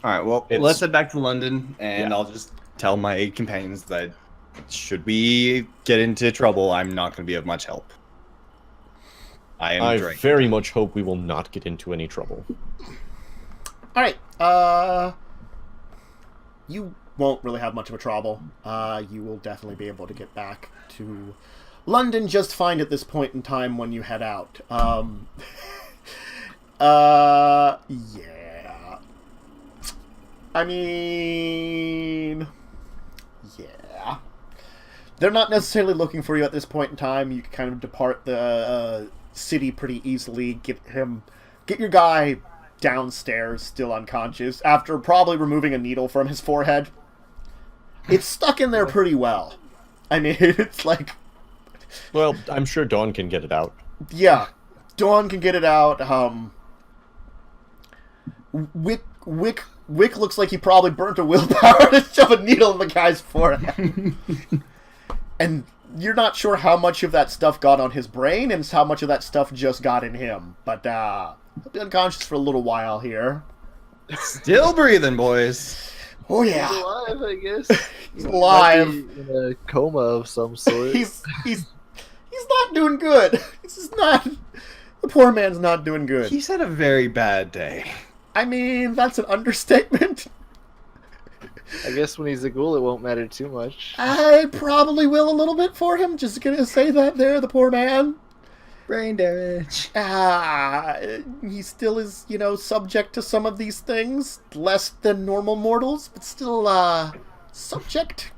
Alright, well, it's- let's head back to London, and Yeah. I'll just tell my companions that should we get into trouble, I'm not going to be of much help. I am I drinking. very much hope we will not get into any trouble. All right. You won't really have much of a trouble. You will definitely be able to get back to London just fine at this point in time when you head out. Yeah. I mean, yeah. They're not necessarily looking for you at this point in time. You can kind of depart the city pretty easily. Get your guy downstairs, still unconscious, after probably removing a needle from his forehead. It's stuck in there pretty well. I mean, it's like... Well, I'm sure Dawn can get it out. Yeah, Dawn can get it out. Wick looks like he probably burnt a willpower to shove a needle in the guy's forehead. And you're not sure how much of that stuff got on his brain and how much of that stuff just got in him. But he'll be unconscious for a little while here. Still breathing, boys. Oh yeah, He's alive, I guess. he's alive. Might be in a coma of some sort. He's not doing good. This is not. The poor man's not doing good. He's had a very bad day. I mean, that's an understatement. I guess when he's a ghoul, it won't matter too much. I probably will a little bit for him. Just gonna say that there, the poor man. Brain damage. He still is, subject to some of these things. Less than normal mortals, but still, subject.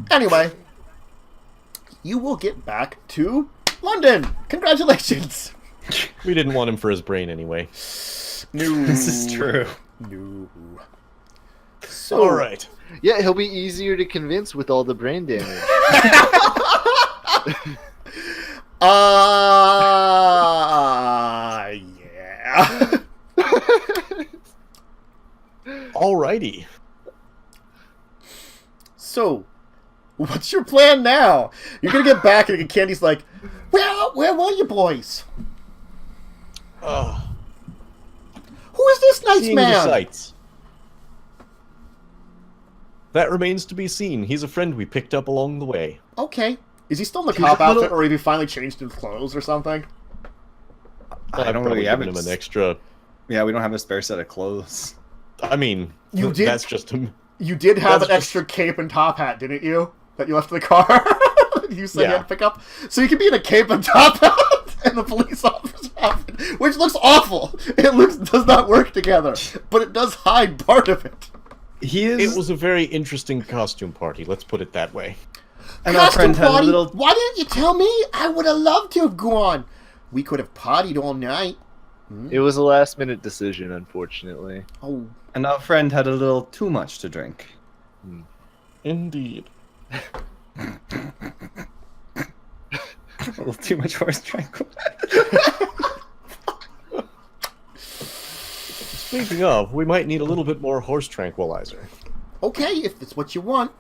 Anyway, you will get back to London. Congratulations. We didn't want him for his brain anyway. No. This is true. No. So, All right. Yeah, he'll be easier to convince with all the brain damage. Yeah. Alrighty. So, what's your plan now? You're gonna get back and Candy's like, where were you boys? Who is this nice Seeing the man? sights. That remains to be seen. He's a friend we picked up along the way. Okay. Is he still in the He's cop a little- outfit, or have he finally changed his clothes or something? I don't probably really have given him it. an extra. Yeah, we don't have a spare set of clothes. I mean, You did- that's just him. You did have That's an just- extra cape and top hat, didn't you? That you left in the car? You said you Yeah. had to pick up? So you could be in a cape and top hat and a police officer outfit, which looks awful. It does not work together, but it does hide part of it. He is. It was a very interesting costume party. Let's put it that way. And our Costume friend had a party? little. Why didn't you tell me? I would have loved to have gone. We could have partied all night. It was a last-minute decision, unfortunately. Oh, And our friend had a little too much to drink. Indeed. A little too much horse tranquilizer. Speaking of, we might need a little bit more horse tranquilizer. okay, if it's what you want.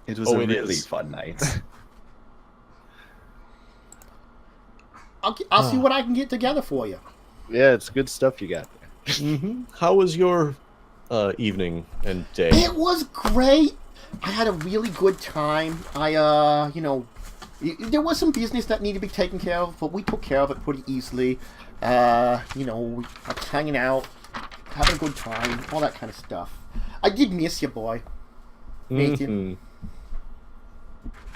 It was Oh, a it really is. fun night. I'll see what I can get together for you. Yeah, it's good stuff you got there. How was your evening and day? It was great. I had a really good time. There was some business that needed to be taken care of, but we took care of it pretty easily. We were hanging out, having a good time, all that kind of stuff. I did miss you, boy. Nathan. Mhm.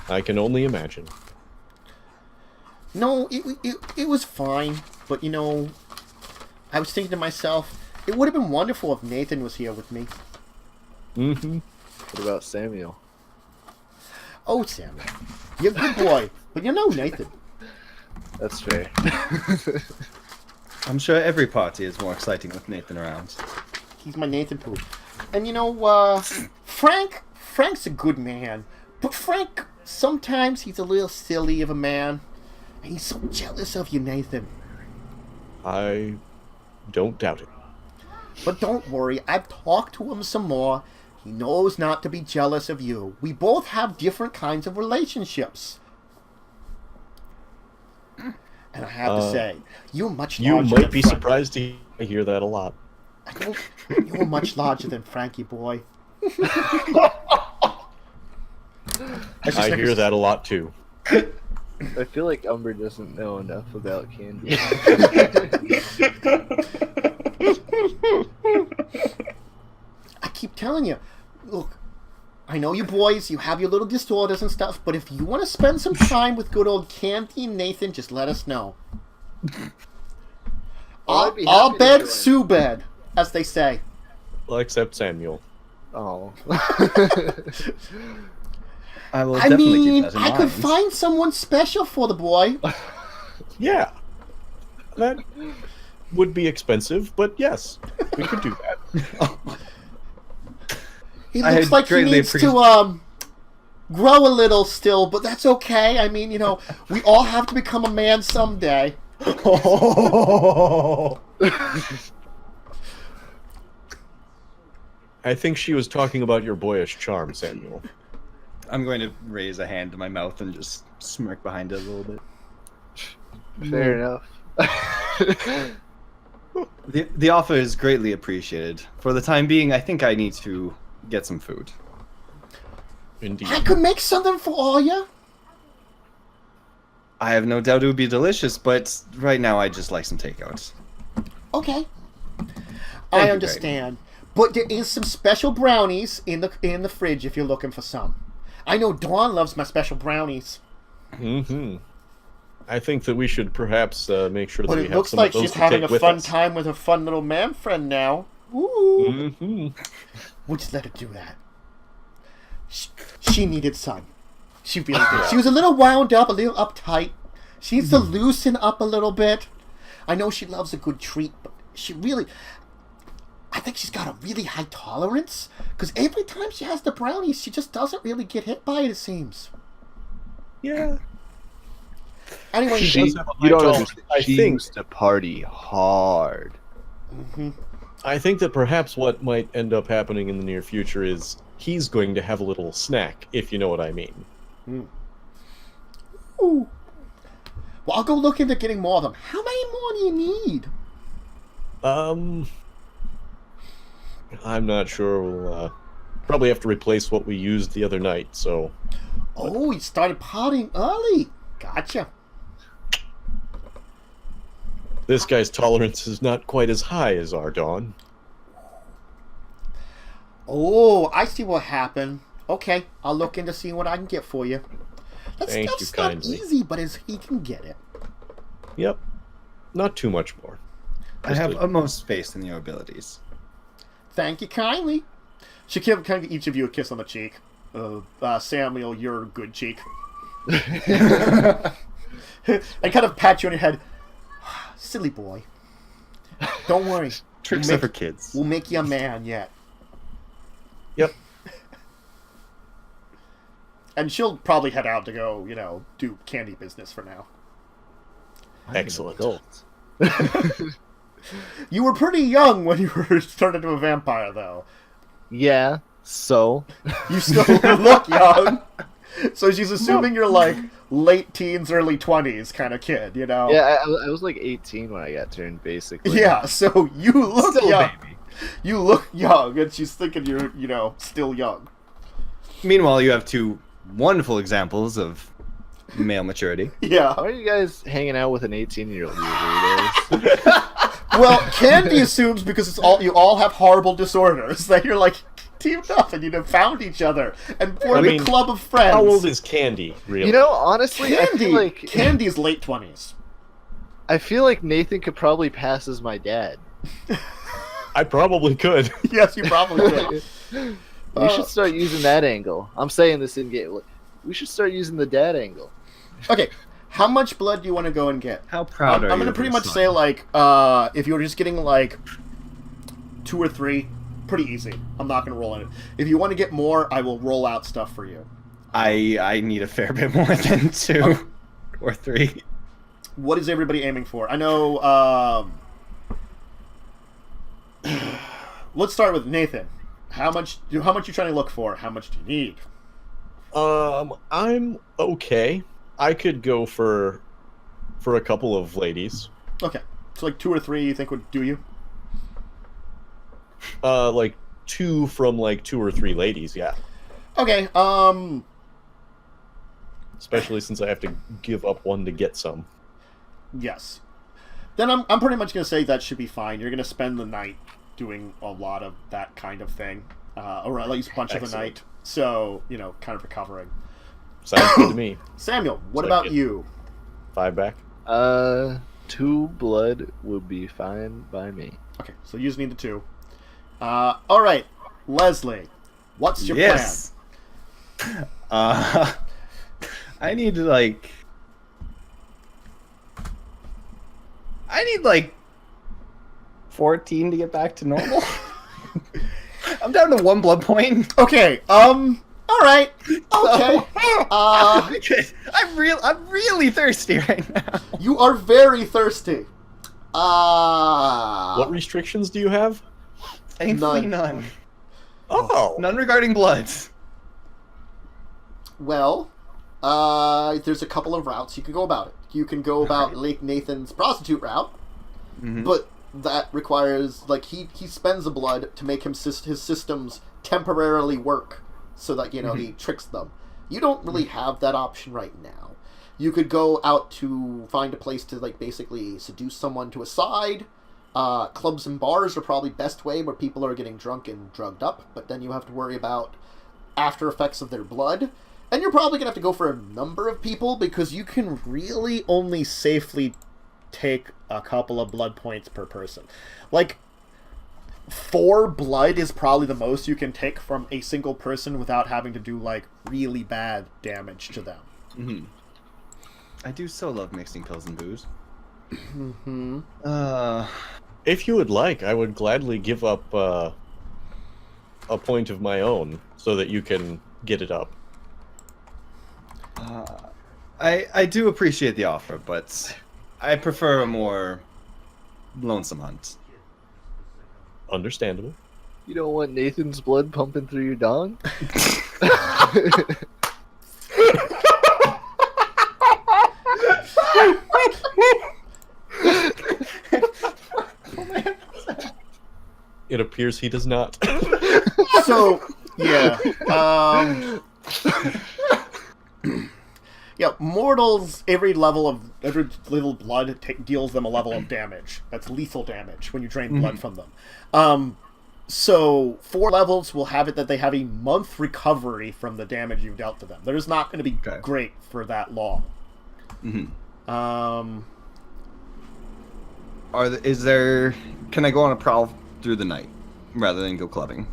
I can only imagine. No, it was fine, but I was thinking to myself, it would have been wonderful if Nathan was here with me. Mm-hmm. What about Samuel? Oh, Samuel, you're a good boy, but Nathan. That's fair. I'm sure every party is more exciting with Nathan around. He's my Nathan poo. And Frank's a good man, but Frank, sometimes he's a little silly of a man. And he's so jealous of you, Nathan. I don't doubt it. But don't worry, I've talked to him some more. He knows not to be jealous of you. We both have different kinds of relationships. And I have to say, you're much You larger might than be Frank. surprised to hear that a lot. You're much larger than Frankie, boy. I hear that a lot too. I feel like Umber doesn't know enough about Candy. telling you, look, I know you boys, you have your little disorders and stuff, but if you want to spend some time with good old Candy and Nathan, just let us know. I'll bed, Sue bed, as they say. Well, except Samuel. Oh. I will definitely keep that in I mind. could find someone special for the boy. Yeah. That would be expensive, but yes, we could do that. He I looks like he greatly needs to grow a little still, but that's okay. I mean, we all have to become a man someday. I think she was talking about your boyish charm, Samuel. I'm going to raise a hand to my mouth and just smirk behind it a little bit. Fair enough. The offer is greatly appreciated. For the time being, I think I need to get some food. Indeed. I could make something for all you. I have no doubt it would be delicious, but right now I just like some takeouts. Okay. you, I understand. But there is some special brownies in the fridge if you're looking for some. I know Dawn loves my special brownies. Mm-hmm. I think that we should perhaps make sure that But we it have looks some like of those she's to having take a with fun us. time with her fun little man friend now. Ooh. Mm-hmm. We'll just let her do that. She needed sun. She really did. She was a little wound up, a little uptight. She needs to loosen up a little bit. I know she loves a good treat, but I think she's got a really high tolerance. Because every time she has the brownies, she just doesn't really get hit by it, it seems. Yeah. Anyway, She does have a high You don't tolerance. understand. I She think- used to party hard. I think that perhaps what might end up happening in the near future is he's going to have a little snack, if you know what I mean. Ooh. Well, I'll go look into getting more of them. How many more do you need? I'm not sure. We'll probably have to replace what we used the other night, so... Oh, you started potting early. Gotcha. This guy's tolerance is not quite as high as our Dawn. Oh, I see what happened. Okay, I'll look into seeing what I can get for you. That Thank you stuff's not kindly. easy, but he can get it. Yep. Not too much more. I have utmost faith in your abilities. Thank you kindly. She can give each of you a kiss on the cheek. Samuel, your good cheek. I kind of pat you on your head. Silly boy. Don't worry. Tricks are for kids. We'll make you a man yet. Yep. And she'll probably head out to go, do candy business for now. Excellent. You were pretty young when you were turned into a vampire, though. Yeah, so? You still look young. So she's assuming you're like late teens, early 20s kind of kid, Yeah, I was like 18 when I got turned, basically. Yeah, so you look Still a young. baby. You look young, and she's thinking you're, still young. Meanwhile, you have two wonderful examples of male maturity. Yeah. How are you guys hanging out with an 18-year-old, you weirdos? Well, Candy assumes because you all have horrible disorders that you're like teamed up and have found each other and formed a club of friends. How old is Candy, really? Honestly, Candy's late 20s. I feel like Nathan could probably pass as my dad. I probably could. Yes, you probably could. We should start using that angle. I'm saying this in game. We should start using the dad angle. Okay, how much blood do you want to go and get? How proud are you? I'm going to of pretty your much son? say, if you were just getting, 2 or 3, pretty easy. I'm not going to roll on it. If you want to get more, I will roll out stuff for you. I need a fair bit more than 2 or 3. What is everybody aiming for? I know, let's start with Nathan. How much you trying to look for? How much do you need? I'm okay. I could go for a couple of ladies. Okay. So 2 or 3 you think would do you? 2 from 2 or 3 ladies, yeah. Okay, Especially since I have to give up one to get some. yes. Then I'm pretty much going to say that should be fine. You're going to spend the night doing a lot of that kind of thing. or at least a bunch of the night. So, kind of recovering. Sounds good to me. Samuel, what So about get you? 5 back. 2 blood would be fine by me. Okay, so you just need the 2. All right, Leslie, what's your Yes. I need to I need 14 to get back to normal. I'm down to 1 blood point. plan? Okay, all right, okay. I'm really thirsty right now. You are very thirsty. What restrictions do you have? Thankfully, none. Oh. None regarding bloods. Well, there's a couple of routes you can go about it. You can go about Lake Nathan's prostitute route, but that requires, he spends the blood to make his systems temporarily work so that, he tricks them. You don't really have that option right now. You could go out to find a place to, basically seduce someone to a side. Clubs and bars are probably best way where people are getting drunk and drugged up, but then you have to worry about after effects of their blood. And you're probably going to have to go for a number of people because you can really only safely take a couple of blood points per person. 4 blood is probably the most you can take from a single person without having to do, really bad damage to them. Mm-hmm. I do so love mixing pills and booze. Mm-hmm. If you would like, I would gladly give up a point of my own so that you can get it up. I do appreciate the offer, but I prefer a more lonesome hunt. Understandable. You don't want Nathan's blood pumping through your dong? It appears he does not. So, yeah. Yeah, mortals, every little blood deals them a level of damage. That's lethal damage when you drain blood from them. So 4 levels will have it that they have a month recovery from the damage you've dealt to them. They're just not going to be great for that long. Can I go on a prowl through the night rather than go clubbing?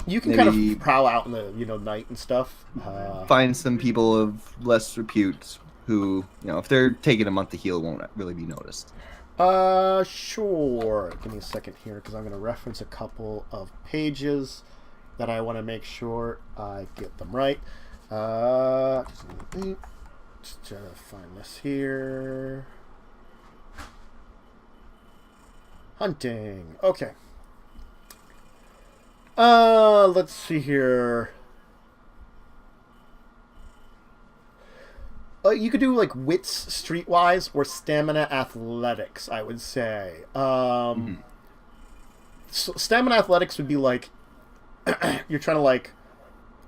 You can kind of prowl out in the night and stuff. Find some people of less repute who, if they're taking a month to heal, won't really be noticed. Sure. Give me a second here because I'm going to reference a couple of pages that I want to make sure I get them right. Just trying to find this here. Hunting. Okay. Let's see here. You could do wits streetwise or stamina athletics, I would say. So stamina athletics would be you're trying to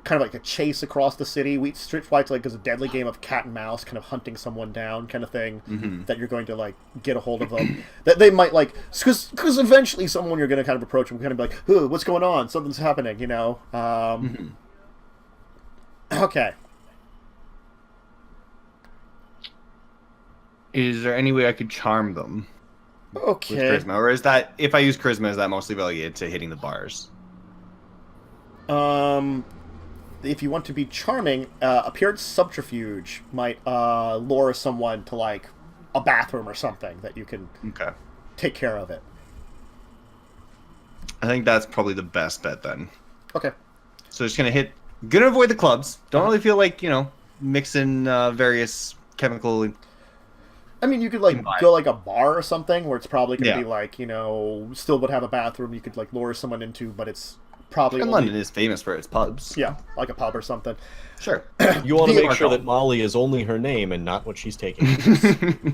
kind of a chase across the city. Streetwise is a deadly game of cat and mouse, kind of hunting someone down, kind of thing. That you're going to get a hold of them. That they might because eventually someone you're going to kind of approach them, kind of be like, "Ooh, what's going on? Something's happening," Okay. Is there any way I could charm them Okay. with charisma? Or is that, if I use charisma, is that mostly relegated to hitting the bars? If you want to be charming, appearance subterfuge might lure someone to a bathroom or something that you can take care of it. I think that's probably the best bet then. Okay. So just gonna avoid the clubs. Don't really feel like, mixing various chemical. I mean, you could go a bar or something where it's probably gonna be still would have a bathroom you could lure someone into, but it's probably And London is famous for its pubs. Yeah, like a pub or something. Sure. You want to make sure that Molly is only her name and not what she's taking.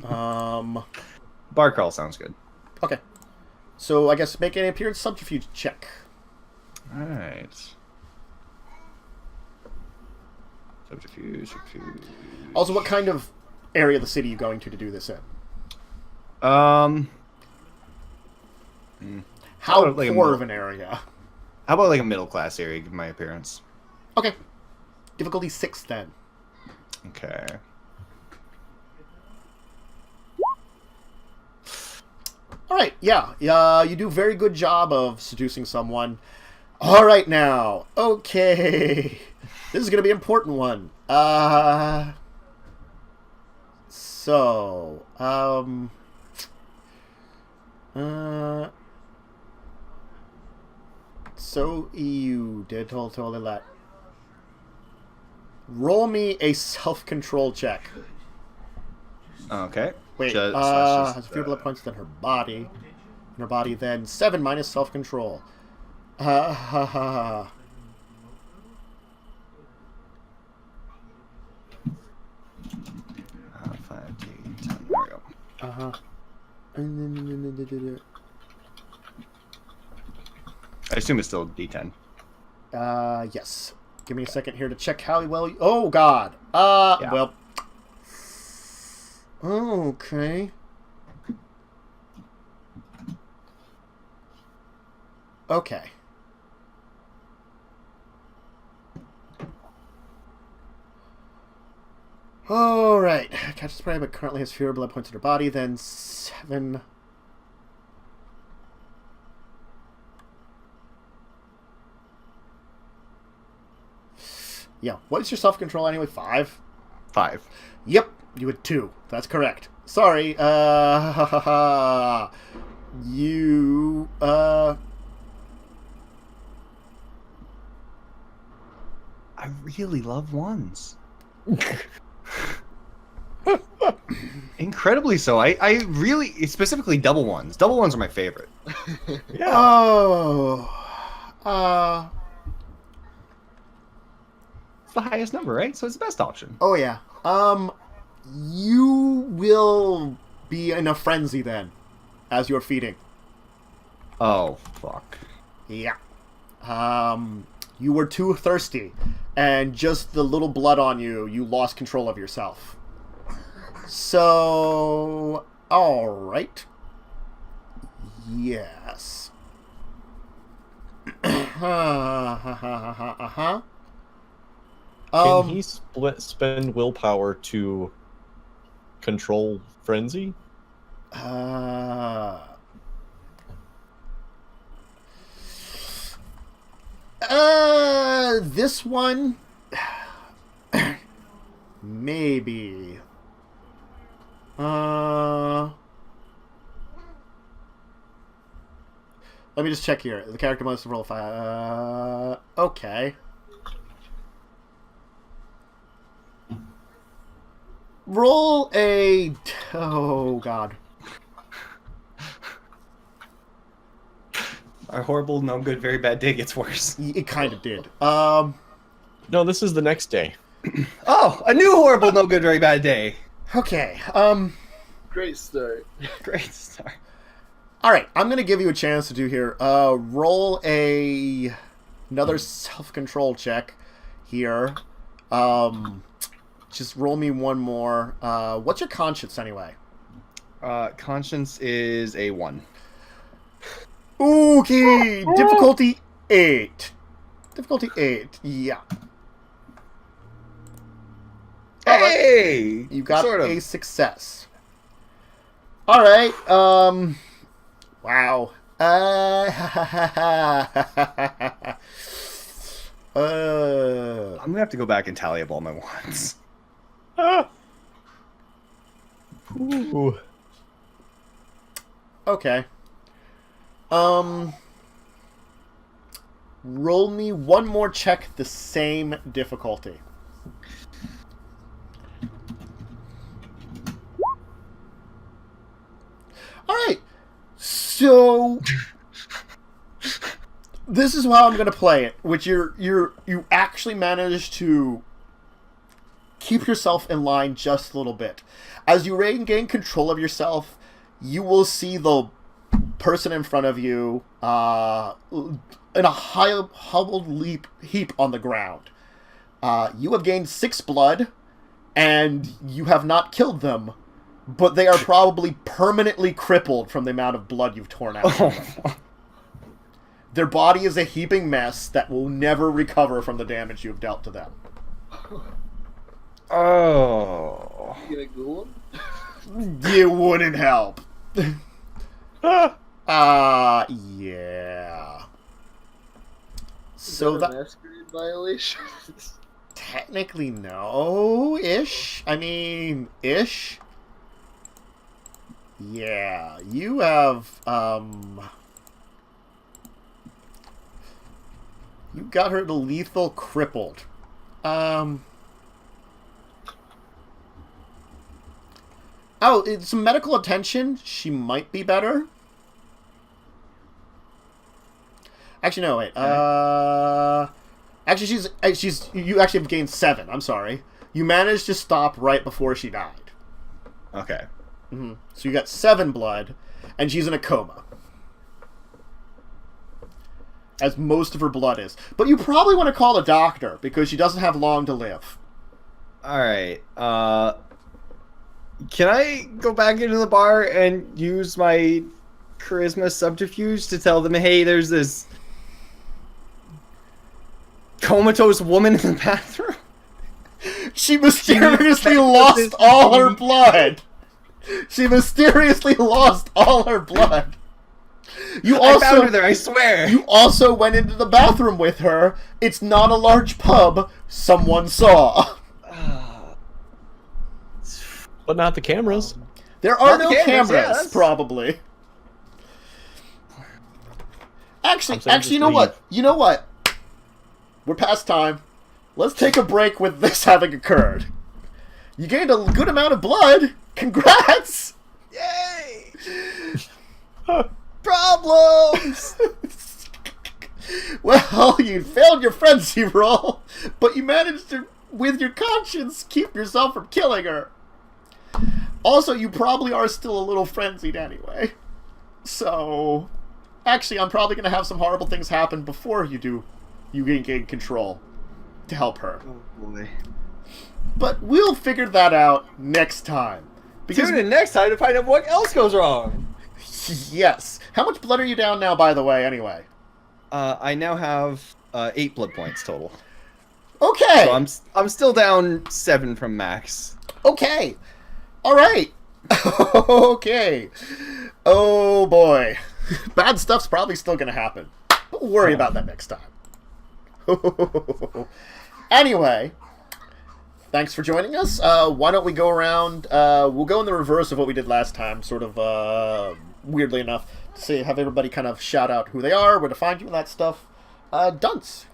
Bar crawl sounds good. Okay. So I guess make an appearance subterfuge check. Alright. Subterfuge. Also, what kind of area of the city are you going to do this in? How How poor of an area? How about like a middle class area, given my appearance? Okay. Difficulty 6 then. Okay. All right, yeah, you do a very good job of seducing someone. All right, now, okay, this is gonna be an important one. So, so you did totally let. Roll me a self-control check. Okay. Wait, Just- has fewer blood points than her body. In her body, then 7 minus self-control. Ha ha ha. 5, 10. There we go. Uh-huh. I assume it's still D10. Yes. Give me a second here to check how well you... Oh, God. Yeah. Well. Okay. Okay. All right. Catches prey, but currently has fewer blood points in her body than 7... Yeah. What is your self-control anyway? 5? 5. Yep. You had 2. That's correct. Sorry. You, I really love ones. Incredibly so. I really, specifically double ones. Double ones are my favorite. Yeah. Oh. It's the highest number, right? So it's the best option. Oh, yeah. You will be in a frenzy then, as you're feeding. Oh, fuck. Yeah. You were too thirsty, and just the little blood on you, you lost control of yourself. So, alright. Yes. Uh-huh. Can he spend willpower to control frenzy? This one, maybe. Let me just check here. The character must roll 5. Okay. Roll a... Oh, God. Our horrible, no good, very bad day gets worse. It kind of did. No, this is the next day. Oh, a new horrible, no good, very bad day. Okay. Great start. Great start. All right. I'm going to give you a chance to do here. Roll another self-control check here. Just roll me one more. What's your conscience anyway? Conscience is a 1. Okay. Difficulty 8. Difficulty 8. Yeah. Hey! You got sort of. a success. All right. Wow. I'm gonna have to go back and tally up all my ones. Ooh. Okay. Roll me one more check, the same difficulty. All right. So this is how I'm going to play it, which you actually managed to keep yourself in line just a little bit. As you regain control of yourself, you will see the person in front of you in a huddled heap on the ground. You have gained 6 blood, and you have not killed them, but they are probably permanently crippled from the amount of blood you've torn out. Their body is a heaping mess that will never recover from the damage you have dealt to them. Oh. You gonna ghoul him? You wouldn't help. Yeah. So that Masquerade violation. technically no-ish. I mean, ish. Yeah, you have you got her to lethal crippled. Oh, it's some medical attention. She might be better. Actually, no, wait. Actually, she's. You actually have gained 7. I'm sorry. You managed to stop right before she died. Okay. Mm-hmm. So you got 7 blood, and she's in a coma, as most of her blood is. But you probably want to call a doctor because she doesn't have long to live. All right. Can I go back into the bar and use my charisma subterfuge to tell them, hey, there's this comatose woman in the bathroom? She mysteriously lost all her blood. She mysteriously lost all her blood. I found her there, I swear. You also went into the bathroom with her. It's not a large pub. Someone saw. But not the cameras. There are Not no the cameras, cameras, yes. probably. Actually, just you know leave. what? You know what? We're past time. Let's take a break with this having occurred. You gained a good amount of blood. Congrats! Yay! Problems! Well, you failed your frenzy roll, but you managed to, with your conscience, keep yourself from killing her. Also, you probably are still a little frenzied anyway. So, actually, I'm probably going to have some horrible things happen before you gain control to help her. Oh boy. But we'll figure that out next time. Because Tune in next time to find out what else goes wrong. yes. How much blood are you down now, by the way, anyway? I now have 8 blood points total. Okay. So I'm still down 7 from max. Okay. All right. Okay. Oh, boy. Bad stuff's probably still going to happen. But we'll worry about that next time. Anyway, thanks for joining us. Why don't we go around? We'll go in the reverse of what we did last time, sort of weirdly enough, to have everybody kind of shout out who they are, where to find you, and that stuff. Dunce.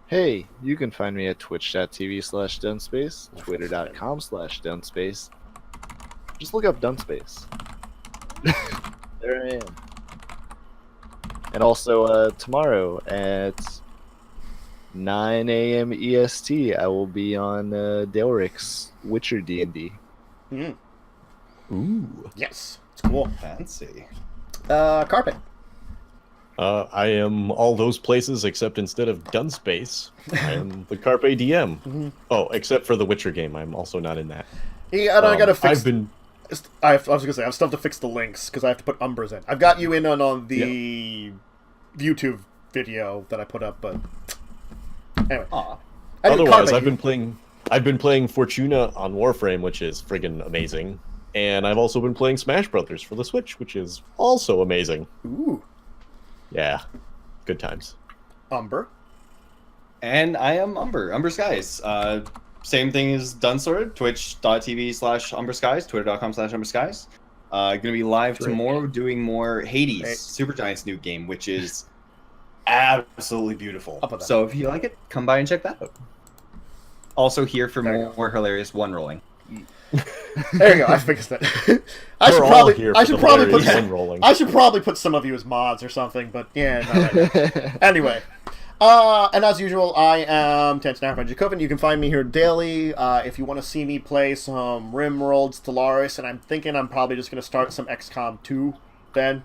Hey, you can find me at twitch.tv/dunspace, twitter.com/dunspace. Just look up Dunspace. There I am. And also, tomorrow at 9 a.m. EST, I will be on Delric's Witcher D&D. Mm. Ooh. Yes, it's cool. Fancy. Carpet. I am all those places except instead of Dunspace, I am the Carpe Diem. Mm-hmm. Oh, except for the Witcher game, I'm also not in that. Yeah, and I gotta fix. I've been. I was gonna say I still have to fix the links because I have to put Umbers in. I've got you in on the YouTube video that I put up, but anyway. Aw. Otherwise, I've been playing Fortuna on Warframe, which is friggin' amazing, and I've also been playing Smash Brothers for the Switch, which is also amazing. Ooh, Yeah, good times. Umber. And I am Umber. Umber Skies. Same thing as Dunsword. Twitch.tv/Umber Skies. Twitter.com/Umber Skies. Gonna be live tomorrow doing more Hades, Hey. Supergiant's new game, which is absolutely beautiful. I'll put that. So if you like it, come by and check that out. Also here for There you more hilarious one rolling. There you go. I fixed it. We're all here for the hilarious one rolling. I should probably put some of you as mods or something, but yeah. Not right now. Anyway. And as usual, I am Dracovin. You can find me here daily. If you want to see me play some RimWorld, Stellaris, and I'm thinking I'm probably just going to start some XCOM 2 then.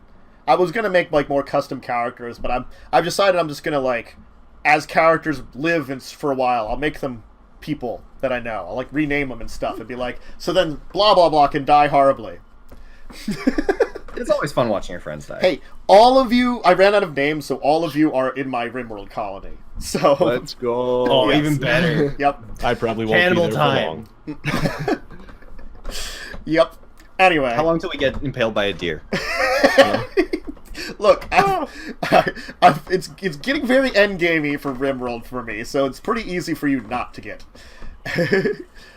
I was going to make like more custom characters, but I've decided I'm just going to like, as characters live for a while, I'll make them people that I know. I'll like rename them and stuff and be like, so then blah blah blah can die horribly. It's always fun watching your friends die. Hey, all of you, I ran out of names, so all of you are in my RimWorld colony. So Let's go. Oh, yes. even better. Yep. I probably won't Cannibal be there time. for long. Yep. Anyway. How long till we get impaled by a deer? Look, it's getting very endgamey for RimWorld for me, so it's pretty easy for you not to get.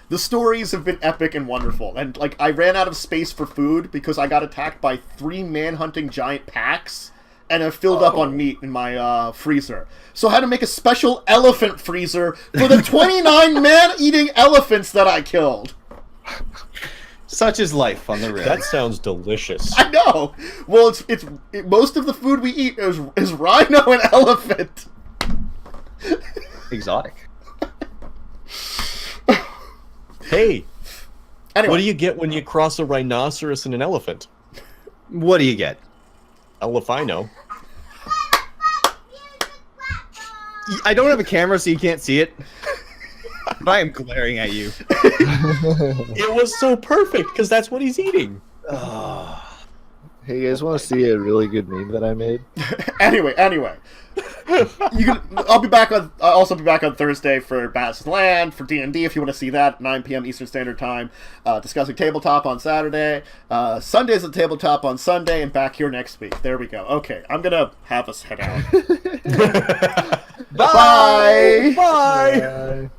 The stories have been epic and wonderful, and like I ran out of space for food because I got attacked by 3 man-hunting giant packs, and I filled up on meat in my freezer. So I had to make a special elephant freezer for the 29 man-eating elephants that I killed. Such is life on the rim. That sounds delicious. I know. Well, most of the food we eat is rhino and elephant. Exotic. Hey, Anyway, what do you get when you cross a rhinoceros and an elephant? What do you get? Elefino. I don't have a camera, so you can't see it. But I am glaring at you. It was so perfect because that's what he's eating. Hey, you guys want to see a really good meme that I made? anyway, I'll also be back on Thursday for Bass Land for D&D if you want to see that, 9 p.m. Eastern Standard Time. Discussing tabletop on Saturday. Sunday's at tabletop on Sunday, and back here next week. There we go. Okay, I'm gonna have us head out. Bye. Bye. Bye. Bye.